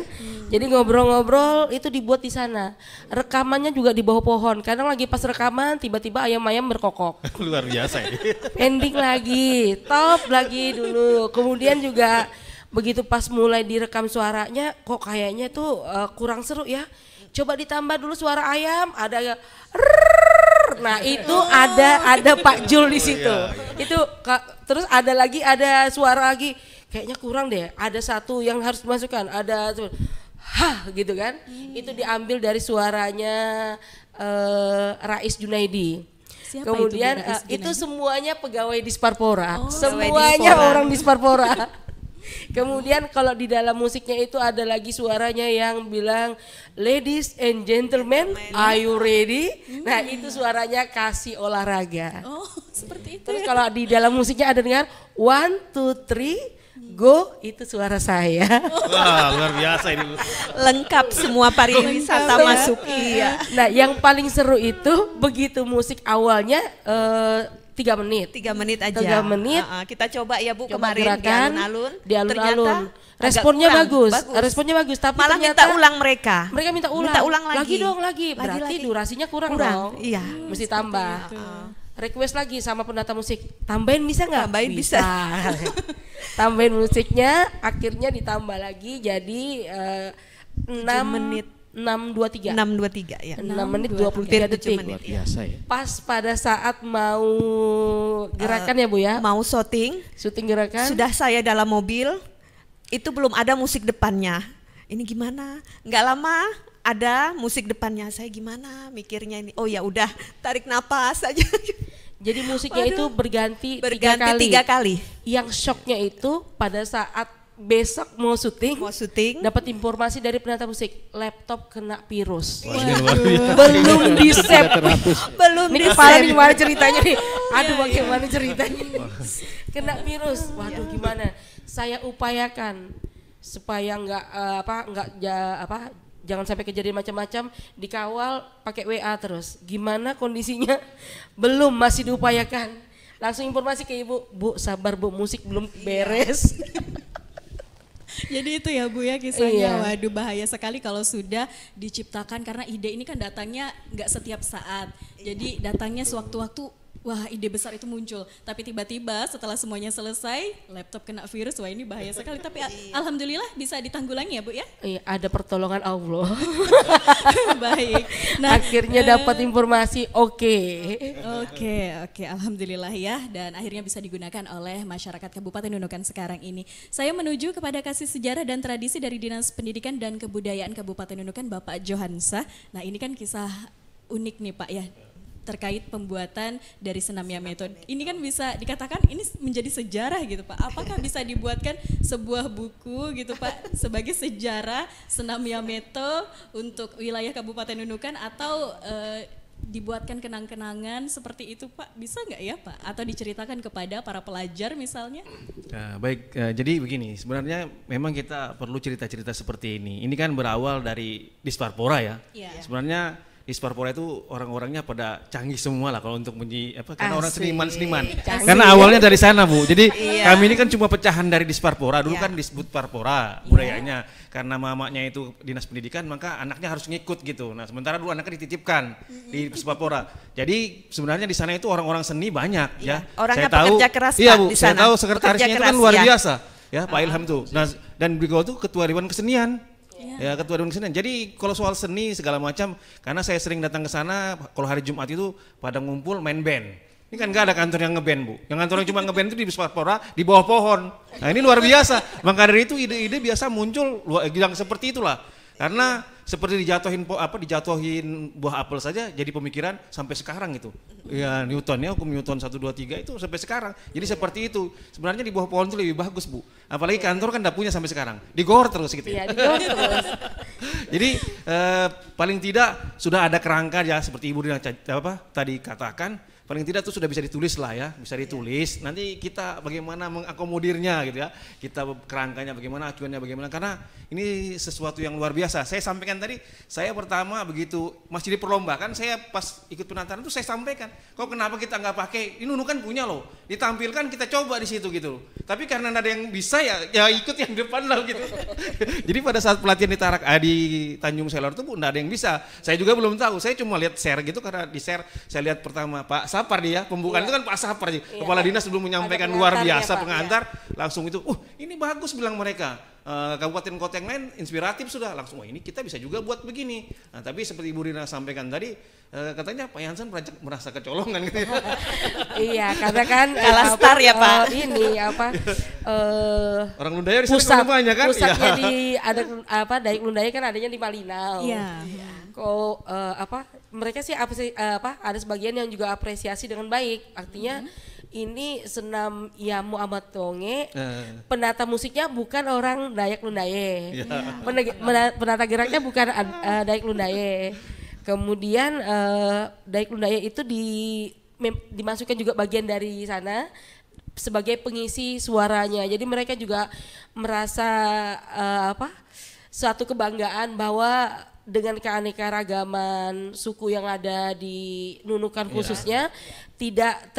Jadi ngobrol-ngobrol itu dibuat di sana. Rekamannya juga di bawah pohon. Kadang lagi pas rekaman tiba-tiba ayam-ayam berkokok. Luar biasa ini. Ending lagi, top lagi dulu. Kemudian juga begitu pas mulai direkam suaranya, kok kayaknya tuh kurang seru ya. Coba ditambah dulu suara ayam, ada nah itu ada Pak Jul di situ. Itu terus ada suara lagi, kayaknya kurang deh. Ada satu yang harus dimasukkan, ada hah gitu kan. Itu diambil dari suaranya Rais Junaidi. Siapa kemudian itu semuanya pegawai Disparpora, Pegawai semuanya Dispora. orang Disparpora. Kemudian kalau di dalam musiknya itu ada lagi suaranya yang bilang ladies and gentlemen, are you ready? Nah itu suaranya kasih olahraga. Oh, seperti itu. Terus kalau di dalam musiknya ada dengar 1, 2, 3, go, itu suara saya. Wah, luar biasa ini. Lengkap semua pariwisata masuk. Iya. Nah yang paling seru itu begitu musik awalnya 3 menit. 3 menit aja. 3 menit. Kita coba ya Bu, Coba kemarin gerakan, di alun-alun. Responnya bagus. Responnya bagus, tapi malah ternyata minta ulang mereka. Mereka minta ulang. lagi. Lagi. Berarti durasinya kurang dong. Iya. Mesti tambah. Request lagi sama penata musik. Tambahin bisa nggak? Tambahin bisa. Tambahin musiknya, akhirnya ditambah lagi jadi 6 menit. 623 ya. 6 menit 23 detik. Luar biasa ya. Pas pada saat mau gerakan ya Bu ya. Mau syuting Gerakan. sudah saya dalam mobil, itu belum ada musik depannya. Ini gimana? Nggak lama ada musik depannya. Saya gimana mikirnya ini? Oh ya udah, tarik napas aja. Jadi musiknya itu berganti 3 kali. Yang shocknya itu pada saat besok mau syuting, dapat informasi dari penata musik, laptop kena virus. Belum di-save. Ini kepala gimana ceritanya nih? Aduh, bagaimana ceritanya? Kena virus. Waduh, gimana? Saya upayakan supaya jangan sampai kejadian macam-macam, dikawal pakai WA terus. Gimana kondisinya? Belum, masih diupayakan. Langsung informasi ke Ibu, Bu sabar Bu, musik belum beres. Jadi itu ya Bu ya kisahnya. Iya. Waduh, bahaya sekali kalau sudah diciptakan, karena ide ini kan datangnya nggak setiap saat. Jadi datangnya sewaktu-waktu, wah ide besar itu muncul. Tapi tiba-tiba setelah semuanya selesai, laptop kena virus, wah ini bahaya sekali. Tapi alhamdulillah bisa ditanggulangi ya Bu ya. Iya, ada pertolongan Allah. Baik. Akhirnya dapat informasi, oke. Oke, alhamdulillah ya, dan akhirnya bisa digunakan oleh masyarakat Kabupaten Nunukan sekarang ini. Saya menuju kepada kasih sejarah dan tradisi dari Dinas Pendidikan dan Kebudayaan Kabupaten Nunukan, Bapak Johansyah. Nah ini kan kisah unik nih Pak ya, terkait pembuatan dari senam Yameto. Ini kan bisa dikatakan ini menjadi sejarah gitu Pak. Apakah bisa dibuatkan sebuah buku gitu Pak sebagai sejarah senam Yameto untuk wilayah Kabupaten Nunukan atau dibuatkan kenang-kenangan seperti itu Pak? Bisa nggak ya Pak? Atau diceritakan kepada para pelajar misalnya? Baik, jadi begini, sebenarnya memang kita perlu cerita-cerita seperti ini. Ini kan berawal dari Disparpora ya. Sebenarnya Disparpora itu orang-orangnya pada canggih semua lah kalau untuk karena orang seniman-seniman. Karena awalnya dari sana Bu. Jadi kami ini kan cuma pecahan dari Disparpora. Dulu kan disebut Parpora budayanya. Karena mamanya itu dinas pendidikan maka anaknya harus ngikut gitu. Nah sementara dulu anaknya dititipkan di Disparpora. Jadi sebenarnya di sana itu orang-orang seni banyak ya. Orangnya saya tahu, pekerja keras iya Pak Bu, di saya sana. tahu sekretarisnya itu kan luar biasa. Ya Pak Ilham tuh. Nah dan beliau itu ketua Dewan Kesenian. Ya ketua Dewan Kesenian. Jadi kalau soal seni segala macam, karena saya sering datang ke sana, kalau hari Jumat itu pada ngumpul main band. Ini kan nggak ada kantor yang ngeband Bu. Yang kantor yang cuma ngeband itu di Disparpora di bawah pohon. Nah ini luar biasa. Maka dari itu ide-ide biasa muncul yang seperti itulah. Karena seperti dijatuhin buah apel saja jadi pemikiran sampai sekarang itu. Ya Newton ya, hukum Newton 1, 2, 3 itu sampai sekarang. Jadi seperti itu. Sebenarnya di bawah pohon itu lebih bagus Bu. Apalagi kantor kan enggak punya sampai sekarang. Digor terus gitu ya. Iya, digor terus. Jadi paling tidak sudah ada kerangka ya seperti Ibu Rina tadi katakan. Paling tidak itu sudah bisa ditulis lah ya, bisa ditulis. Nanti kita bagaimana mengakomodirnya gitu ya. Kita kerangkanya bagaimana, acuannya bagaimana. Karena ini sesuatu yang luar biasa. Saya sampaikan tadi, saya pertama begitu masih diperlombakan, saya pas ikut penataran itu saya sampaikan, kok kenapa kita nggak pakai? Ini Nunukan punya loh, ditampilkan kita coba di situ gitu. Tapi karena ada yang bisa ya ikut yang depan lah gitu. Jadi pada saat pelatihan di Tanjung Selor itu nggak ada yang bisa. Saya juga belum tahu. Saya cuma lihat share gitu karena di share saya lihat pertama Pak Sapar dia pembukaan itu kan Pak Sapar sih. Kepala dinas dulu menyampaikan luar biasa pengantar langsung itu. Ini bagus bilang mereka. Kabupaten kota yang lain inspiratif sudah langsung ini kita bisa juga buat begini. Nah, tapi seperti Ibu Rina sampaikan tadi katanya Pak Yansen merasa kecolongan gitu. Iya, karena kan kalah star ya Pak. Orang Lundaya di sana banyak kan? Pusatnya Dayak Lundaya kan adanya di Malinau. Iya. Kok mereka sih ada sebagian yang juga apresiasi dengan baik. Artinya ini senam Yamu Amat Tonge, penata musiknya bukan orang Dayak Lundaye, penata geraknya bukan Dayak Lundaye. Kemudian Dayak Lundaye itu dimasukkan juga bagian dari sana sebagai pengisi suaranya. Jadi mereka juga merasa suatu kebanggaan bahwa dengan keanekaragaman suku yang ada di Nunukan khususnya tidak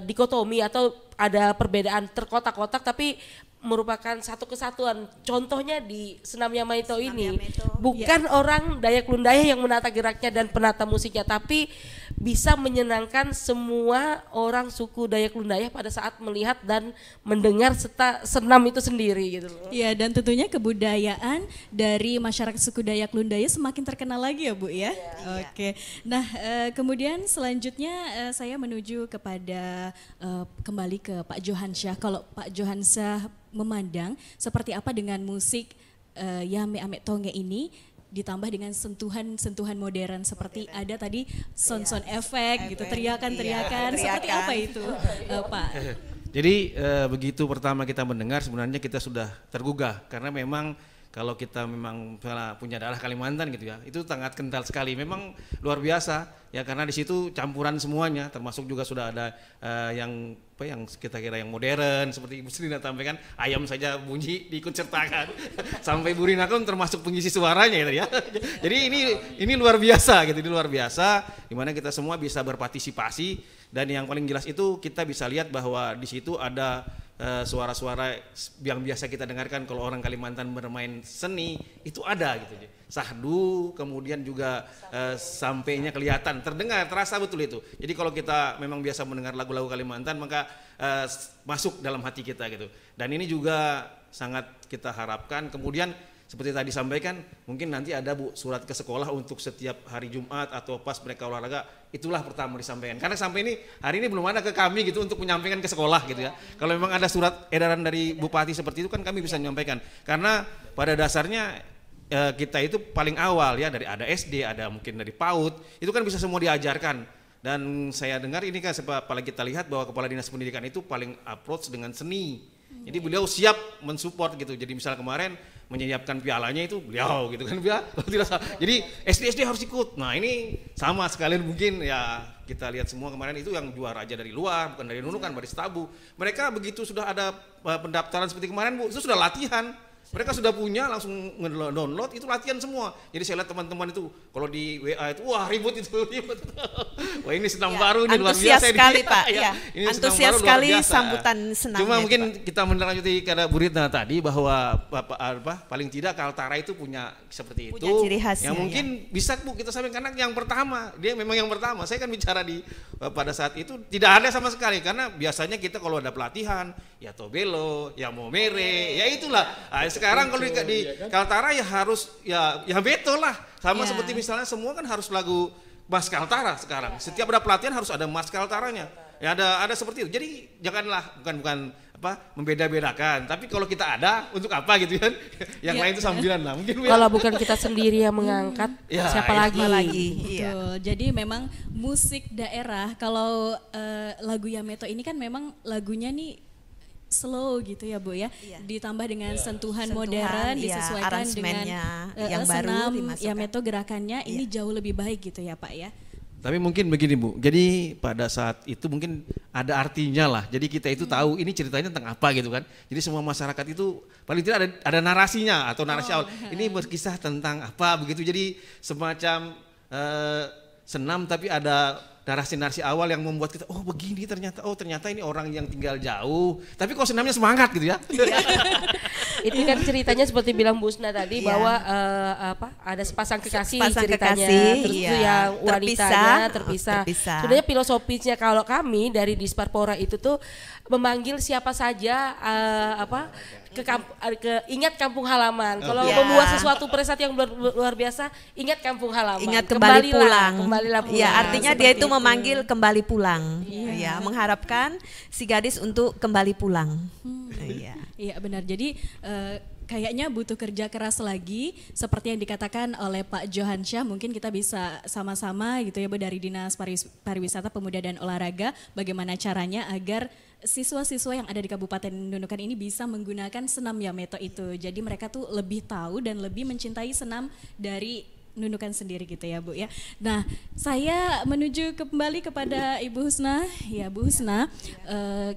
dikotomi atau ada perbedaan terkotak-kotak tapi merupakan satu kesatuan. Contohnya di senam Yameto ini bukan orang Dayak Lundaya yang menata geraknya dan penata musiknya, tapi bisa menyenangkan semua orang suku Dayak Lundaya pada saat melihat dan mendengar senam itu sendiri gitu loh. Iya, dan tentunya kebudayaan dari masyarakat suku Dayak Lundaya semakin terkenal lagi ya Bu ya. Oke. Nah, kemudian selanjutnya saya menuju kepada kembali ke Pak Johansyah. Kalau Pak Johansyah memandang seperti apa dengan musik Yame Amet Tonge ini ditambah dengan sentuhan modern seperti ada tadi sound efek gitu, teriakan seperti apa itu Pak? Jadi begitu pertama kita mendengar sebenarnya kita sudah tergugah karena memang kalau kita memang punya darah Kalimantan gitu ya, itu sangat kental sekali, memang luar biasa ya karena di situ campuran semuanya, termasuk juga sudah ada yang kita kira yang modern seperti Ibu Sri sampaikan, ayam saja bunyi diikut sertakan, sampai Bu Rina kan termasuk pengisi suaranya gitu ya. Jadi ini luar biasa gitu, ini luar biasa, di mana kita semua bisa berpartisipasi dan yang paling jelas itu kita bisa lihat bahwa di situ ada suara-suara yang biasa kita dengarkan kalau orang Kalimantan bermain seni itu ada gitu, sahdu, kemudian juga sampainya kelihatan, terdengar, terasa betul itu. Jadi kalau kita memang biasa mendengar lagu-lagu Kalimantan maka masuk dalam hati kita gitu. Dan ini juga sangat kita harapkan. Kemudian seperti tadi sampaikan, mungkin nanti ada Bu surat ke sekolah untuk setiap hari Jumat atau pas mereka olahraga, itulah pertama disampaikan. Karena sampai ini hari ini belum ada ke kami gitu untuk menyampaikan ke sekolah gitu ya. Kalau memang ada surat edaran dari Bupati seperti itu kan kami bisa menyampaikan. Karena pada dasarnya kita itu paling awal ya, dari ada SD, ada mungkin dari PAUD, itu kan bisa semua diajarkan. Dan saya dengar ini kan apalagi kita lihat bahwa Kepala Dinas Pendidikan itu paling approach dengan seni. Jadi beliau siap mensupport gitu. Jadi misalnya kemarin menyiapkan pialanya itu beliau gitu kan, kalau tidak salah. Jadi SD harus ikut. Nah ini sama sekalian mungkin ya kita lihat semua kemarin itu yang juara aja dari luar, bukan dari Nunukan, dari Tabu. Mereka begitu sudah ada pendaftaran seperti kemarin Bu, itu sudah latihan. Mereka sudah punya langsung nge-download itu latihan semua. Jadi saya lihat teman-teman itu kalau di WA itu wah ribut itu ribut. Wah ini senam baru nih luar biasa sekali ini. Pak. Ya, ini antusias sekali sambutan senamnya. Cuma mungkin kita menlanjuti kata Bu Ridna tadi bahwa paling tidak Kaltara itu punya seperti itu. Ciri khasnya, yang mungkin bisa Bu kita sampaikan karena yang pertama, dia memang yang pertama. Saya kan bicara pada saat itu tidak ada sama sekali karena biasanya kita kalau ada pelatihan ya Tobelo, ya Momere, ya itulah. Sekarang kalau di Kaltara ya harus ya betul lah sama seperti misalnya semua kan harus lagu Mas Kaltara sekarang. Setiap ada pelatihan harus ada Mas Kaltaranya. Ya ada seperti itu. Jadi janganlah bukan membeda-bedakan. Tapi kalau kita ada untuk apa gitu kan? Yang lain itu sambilan lah. Mungkin kalau bukan kita sendiri yang mengangkat, siapa lagi? Betul. Jadi memang musik daerah kalau lagu Yameto ini kan memang lagunya nih slow gitu ya Bu ya, ditambah dengan sentuhan modern, disesuaikan dengan yang baru senam Yameto gerakannya ini jauh lebih baik gitu ya Pak ya. Tapi mungkin begini Bu, jadi pada saat itu mungkin ada artinya lah, jadi kita itu tahu ini ceritanya tentang apa gitu kan. Jadi semua masyarakat itu paling tidak ada narasinya atau narasi awal, ini berkisah tentang apa begitu, jadi semacam senam tapi ada narasi awal yang membuat kita oh begini ternyata ini orang yang tinggal jauh tapi kok senamnya semangat gitu ya. Itu kan ceritanya seperti bilang Bu Husna tadi bahwa ada sepasang kekasih ceritanya terus itu yang wanitanya terpisah. Sebenarnya filosofisnya kalau kami dari Disparpora itu tuh memanggil siapa saja ingat kampung halaman. Kalau membuat sesuatu pada yang luar biasa, ingat kampung halaman. Ingat kembali pulang. Kembalilah pulang. Ya, artinya dia itu memanggil kembali pulang. Ya, mengharapkan si gadis untuk kembali pulang. Iya benar. Jadi kayaknya butuh kerja keras lagi seperti yang dikatakan oleh Pak Johansyah. Mungkin kita bisa sama-sama gitu ya Bu dari Dinas Pariwisata Pemuda dan Olahraga bagaimana caranya agar siswa-siswa yang ada di Kabupaten Nunukan ini bisa menggunakan senam Yameto itu. Jadi mereka tuh lebih tahu dan lebih mencintai senam dari Nunukan sendiri gitu ya Bu ya. Nah saya menuju kembali kepada Ibu Husna. Ya Bu Husna,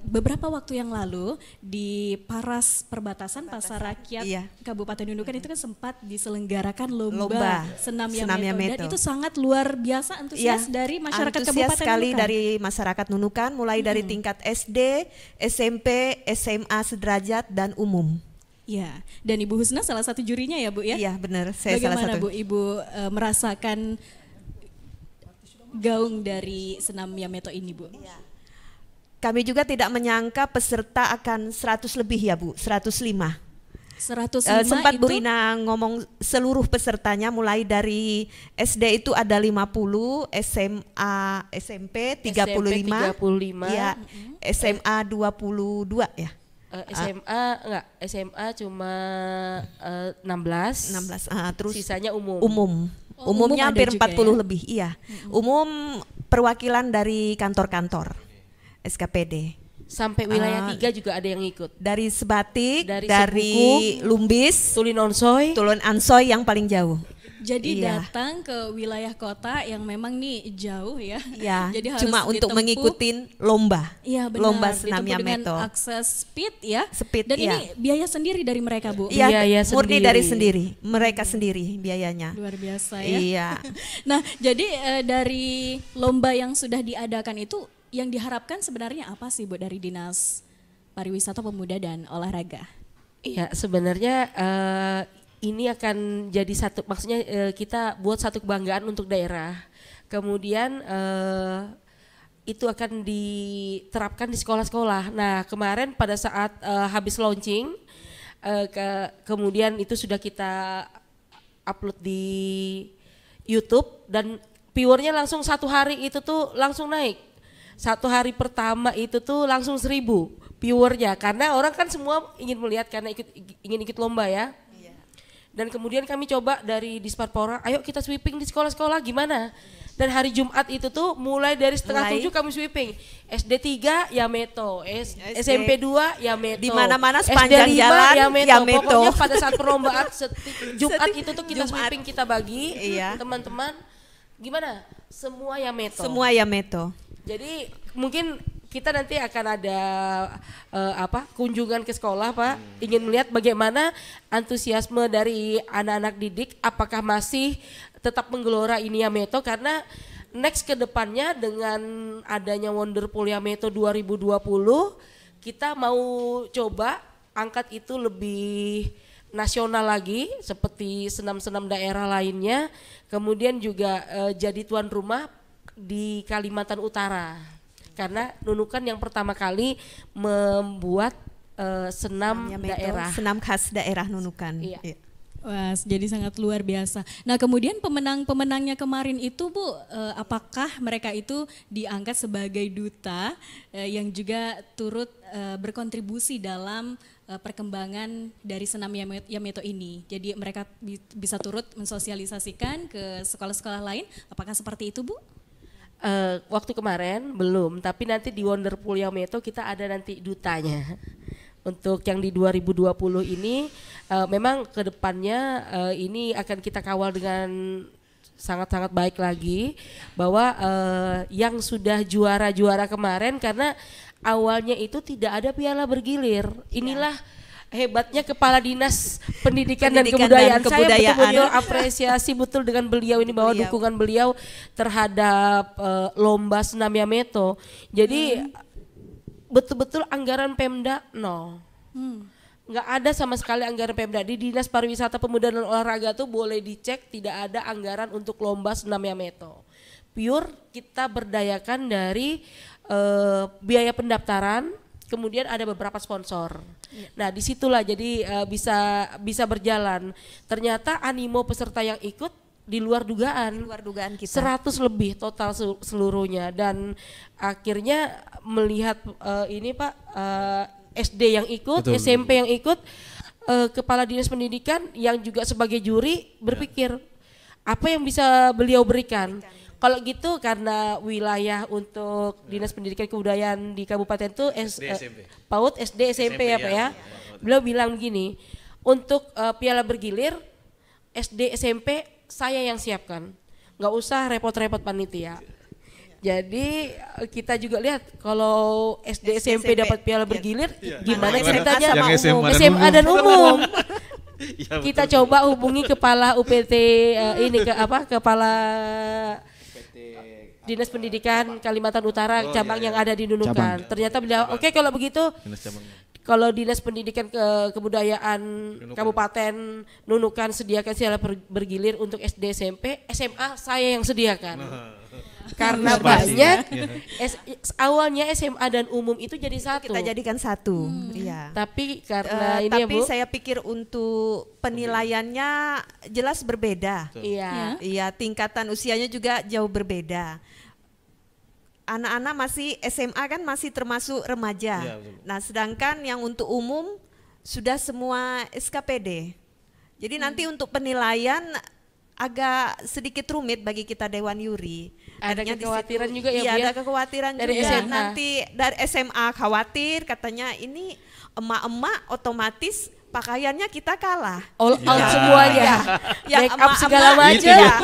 beberapa waktu yang lalu di Paras Perbatasan Pasar Rakyat Kabupaten Nunukan itu kan sempat diselenggarakan lomba senam Yameto. Dan itu sangat luar biasa antusias dari masyarakat Kabupaten sekali Nunukan. dari masyarakat Nunukan mulai dari tingkat SD, SMP, SMA sederajat dan umum. Ya, dan Ibu Husna salah satu jurinya ya Bu ya? Iya benar, saya bagaimana salah satu. Bu Ibu merasakan gaung dari senam Yameto ini Bu? Kami juga tidak menyangka peserta akan 100 lebih ya Bu, 105. 105 sempat itu? Bu Rina ngomong seluruh pesertanya mulai dari SD itu ada 50, SMA, SMP 35, ya, SMA 22 ya. SMA cuma 16, terus sisanya umum. Umumnya hampir 40 ya? lebih, iya. Umum perwakilan dari kantor-kantor SKPD. Sampai wilayah 3 juga ada yang ikut. Dari Sebatik, dari Sepuku, Lumbis, Tulun Ansoy yang paling jauh. Jadi datang ke wilayah kota yang memang nih jauh ya. Jadi harus cuma untuk mengikuti lomba. Iya benar. Lomba senam Yameto. Dengan akses speed ya. Dan ini biaya sendiri dari mereka Bu. Iya, murni dari sendiri. Mereka sendiri biayanya. Luar biasa ya. Iya. Nah, jadi dari lomba yang sudah diadakan itu yang diharapkan sebenarnya apa sih Bu dari Dinas Pariwisata Pemuda dan Olahraga? Iya, sebenarnya ini akan jadi satu, maksudnya kita buat satu kebanggaan untuk daerah. Kemudian itu akan diterapkan di sekolah-sekolah. Nah kemarin pada saat habis launching, kemudian itu sudah kita upload di YouTube dan viewernya langsung satu hari itu tuh langsung naik. Satu hari pertama itu tuh langsung 1000 viewernya karena orang kan semua ingin melihat karena ingin ikut lomba ya. Dan kemudian kami coba dari Disparpora, ayo kita sweeping di sekolah-sekolah gimana? Dan hari Jumat itu tuh mulai dari setengah 7 kami sweeping. SD 3 ya Meto, SMP 2 ya Meto. Di mana-mana SD sepanjang 5 jalan ya Meto. ya Meto. Pokoknya pada saat perlombaan Jumat itu tuh kita sweeping, kita bagi teman-teman. Gimana? Semua ya Meto. Semua ya Meto. Jadi mungkin kita nanti akan ada kunjungan ke sekolah, Pak. Ingin melihat bagaimana antusiasme dari anak-anak didik, apakah masih tetap menggelora ini Yameto, karena next ke depannya dengan adanya Wonderful Yameto 2020 kita mau coba angkat itu lebih nasional lagi seperti senam-senam daerah lainnya, kemudian juga jadi tuan rumah di Kalimantan Utara. Karena Nunukan yang pertama kali membuat senam daerah. Senam khas daerah Nunukan. Iya. Wah, jadi sangat luar biasa. Nah, kemudian pemenang-pemenangnya kemarin itu, Bu, apakah mereka itu diangkat sebagai duta yang juga turut berkontribusi dalam perkembangan dari senam Yameto ini? Jadi mereka bisa turut mensosialisasikan ke sekolah-sekolah lain. Apakah seperti itu, Bu? Waktu kemarin belum, tapi nanti di Wonderful Yameto kita ada nanti dutanya. Untuk yang di 2020 ini memang kedepannya ini akan kita kawal dengan sangat-sangat baik lagi, bahwa yang sudah juara-juara kemarin, karena awalnya itu tidak ada piala bergilir. Inilah hebatnya Kepala Dinas Pendidikan dan Kebudayaan. Saya betul-betul apresiasi betul dengan beliau ini, bahwa dukungan beliau terhadap lomba senam Yameto. Jadi betul-betul anggaran Pemda nol. Nggak ada sama sekali anggaran Pemda. Di Dinas Pariwisata Pemuda dan Olahraga tuh boleh dicek, tidak ada anggaran untuk lomba senam Yameto. Pure kita berdayakan dari biaya pendaftaran, kemudian ada beberapa sponsor. Nah, disitulah jadi bisa berjalan. Ternyata animo peserta yang ikut di luar dugaan kita. 100 lebih total seluruhnya, dan akhirnya melihat ini Pak, SD yang ikut, betul, SMP yang ikut, Kepala Dinas Pendidikan yang juga sebagai juri berpikir apa yang bisa beliau berikan. Kalau gitu, karena wilayah untuk Dinas Pendidikan Kebudayaan di Kabupaten itu PAUD, SD, SMP ya Pak ya. Beliau bilang begini, untuk piala bergilir SD, SMP saya yang siapkan, nggak usah repot-repot panitia. Jadi kita juga lihat kalau SD, SMP dapat piala bergilir, gimana ceritanya SMA dan umum. Ya, kita coba hubungi kepala UPT kepala Dinas Pendidikan Kalimantan Utara cabang yang ada di Nunukan. Ternyata beliau oke, kalau begitu kalau Dinas Pendidikan Kebudayaan Kabupaten Nunukan sediakan piala bergilir untuk SD, SMP, SMA saya yang sediakan. Karena banyak awalnya SMA dan umum itu jadi satu. Kita jadikan satu. Iya. Tapi karena ini tapi ya, Bu, saya pikir untuk penilaiannya jelas berbeda. Iya. Iya, tingkatan usianya juga jauh berbeda. Anak-anak masih SMA kan masih termasuk remaja. Ya, nah, sedangkan yang untuk umum sudah semua SKPD. Jadi nanti untuk penilaian agak sedikit rumit bagi kita Dewan Yuri. Ada kekhawatiran juga ya, iya, ada kekhawatiran dari juga. SMA. Nanti dari SMA khawatir, katanya ini emak-emak otomatis pakaiannya kita kalah. All out semuanya. Yang make up segala macam. Ya.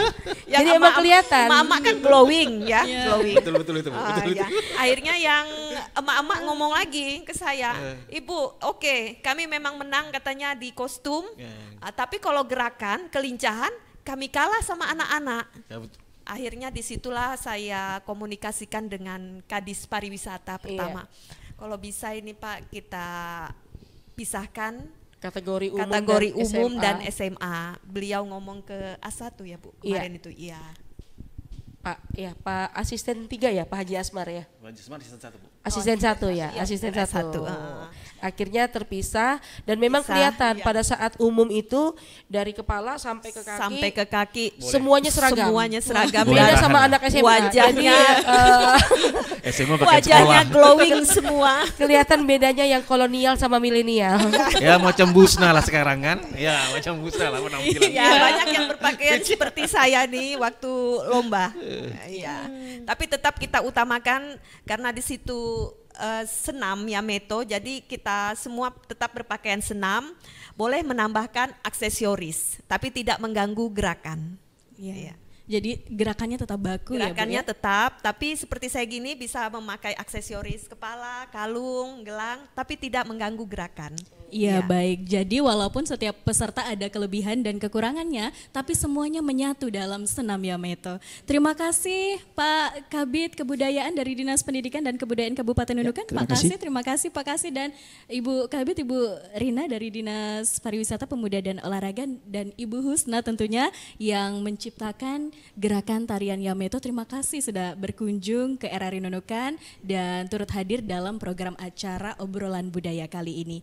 Jadi emang kelihatan. Emak-emak kan glowing ya, glowing. Betul itu. Ya. Akhirnya yang emak-emak ngomong lagi ke saya, Ibu, oke, kami memang menang katanya di kostum, tapi kalau gerakan, kelincahan, kami kalah sama anak-anak. Ya, betul. Akhirnya disitulah saya komunikasikan dengan Kadis Pariwisata pertama. Kalau bisa ini Pak, kita pisahkan kategori umum dan SMA. Beliau ngomong ke A1 ya Bu, kemarin itu. Iya. Pak Asisten 3 ya, Pak Haji Asmar ya. Pak Haji Asmar Asisten 1 Bu. Asisten 1 ya, Asisten 1. Akhirnya terpisah, dan memang kelihatan pada saat umum itu dari kepala sampai ke kaki semuanya seragam. Semuanya seragam. Beda sama anak SMA. Wajahnya SMA pakai Wajahnya sekolah. glowing semua. Kelihatan bedanya yang kolonial sama milenial. Ya macam busna lah sekarang kan. Ya macam busna lah penampilan. Ya, banyak yang berpakaian seperti saya nih waktu lomba. Iya. Tapi tetap kita utamakan karena di situ senam Yameto, jadi kita semua tetap berpakaian senam, boleh menambahkan aksesoris, tapi tidak mengganggu gerakan. Iya. Jadi gerakannya tetap baku Gerakannya ya Bu ya? tetap, tapi seperti saya gini bisa memakai aksesoris kepala, kalung, gelang, tapi tidak mengganggu gerakan. Iya, Ya. baik. Jadi walaupun setiap peserta ada kelebihan dan kekurangannya, tapi semuanya menyatu dalam senam Yameto. Terima kasih Pak Kabid Kebudayaan dari Dinas Pendidikan dan Kebudayaan Kabupaten Nunukan. Terima kasih Pak Kasih, dan Ibu Kabid, Ibu Rina dari Dinas Pariwisata, Pemuda dan Olahraga, dan Ibu Husna tentunya yang menciptakan gerakan tarian Yameto. Terima kasih sudah berkunjung ke RRI Nunukan dan turut hadir dalam program acara Obrolan Budaya kali ini.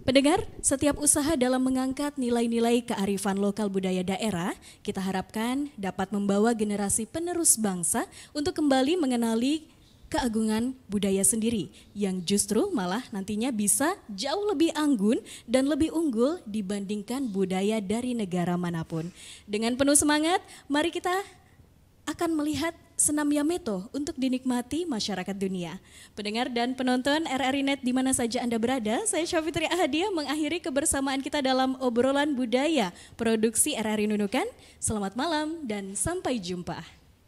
Pendengar, setiap usaha dalam mengangkat nilai-nilai kearifan lokal budaya daerah, kita harapkan dapat membawa generasi penerus bangsa untuk kembali mengenali keagungan budaya sendiri yang justru malah nantinya bisa jauh lebih anggun dan lebih unggul dibandingkan budaya dari negara manapun. Dengan penuh semangat, mari kita akan melihat senam Yameto untuk dinikmati masyarakat dunia. Pendengar dan penonton RRI Net di mana saja Anda berada, saya Syafitri Ahadiah mengakhiri kebersamaan kita dalam Obrolan Budaya, produksi RRI Nunukan. Selamat malam dan sampai jumpa.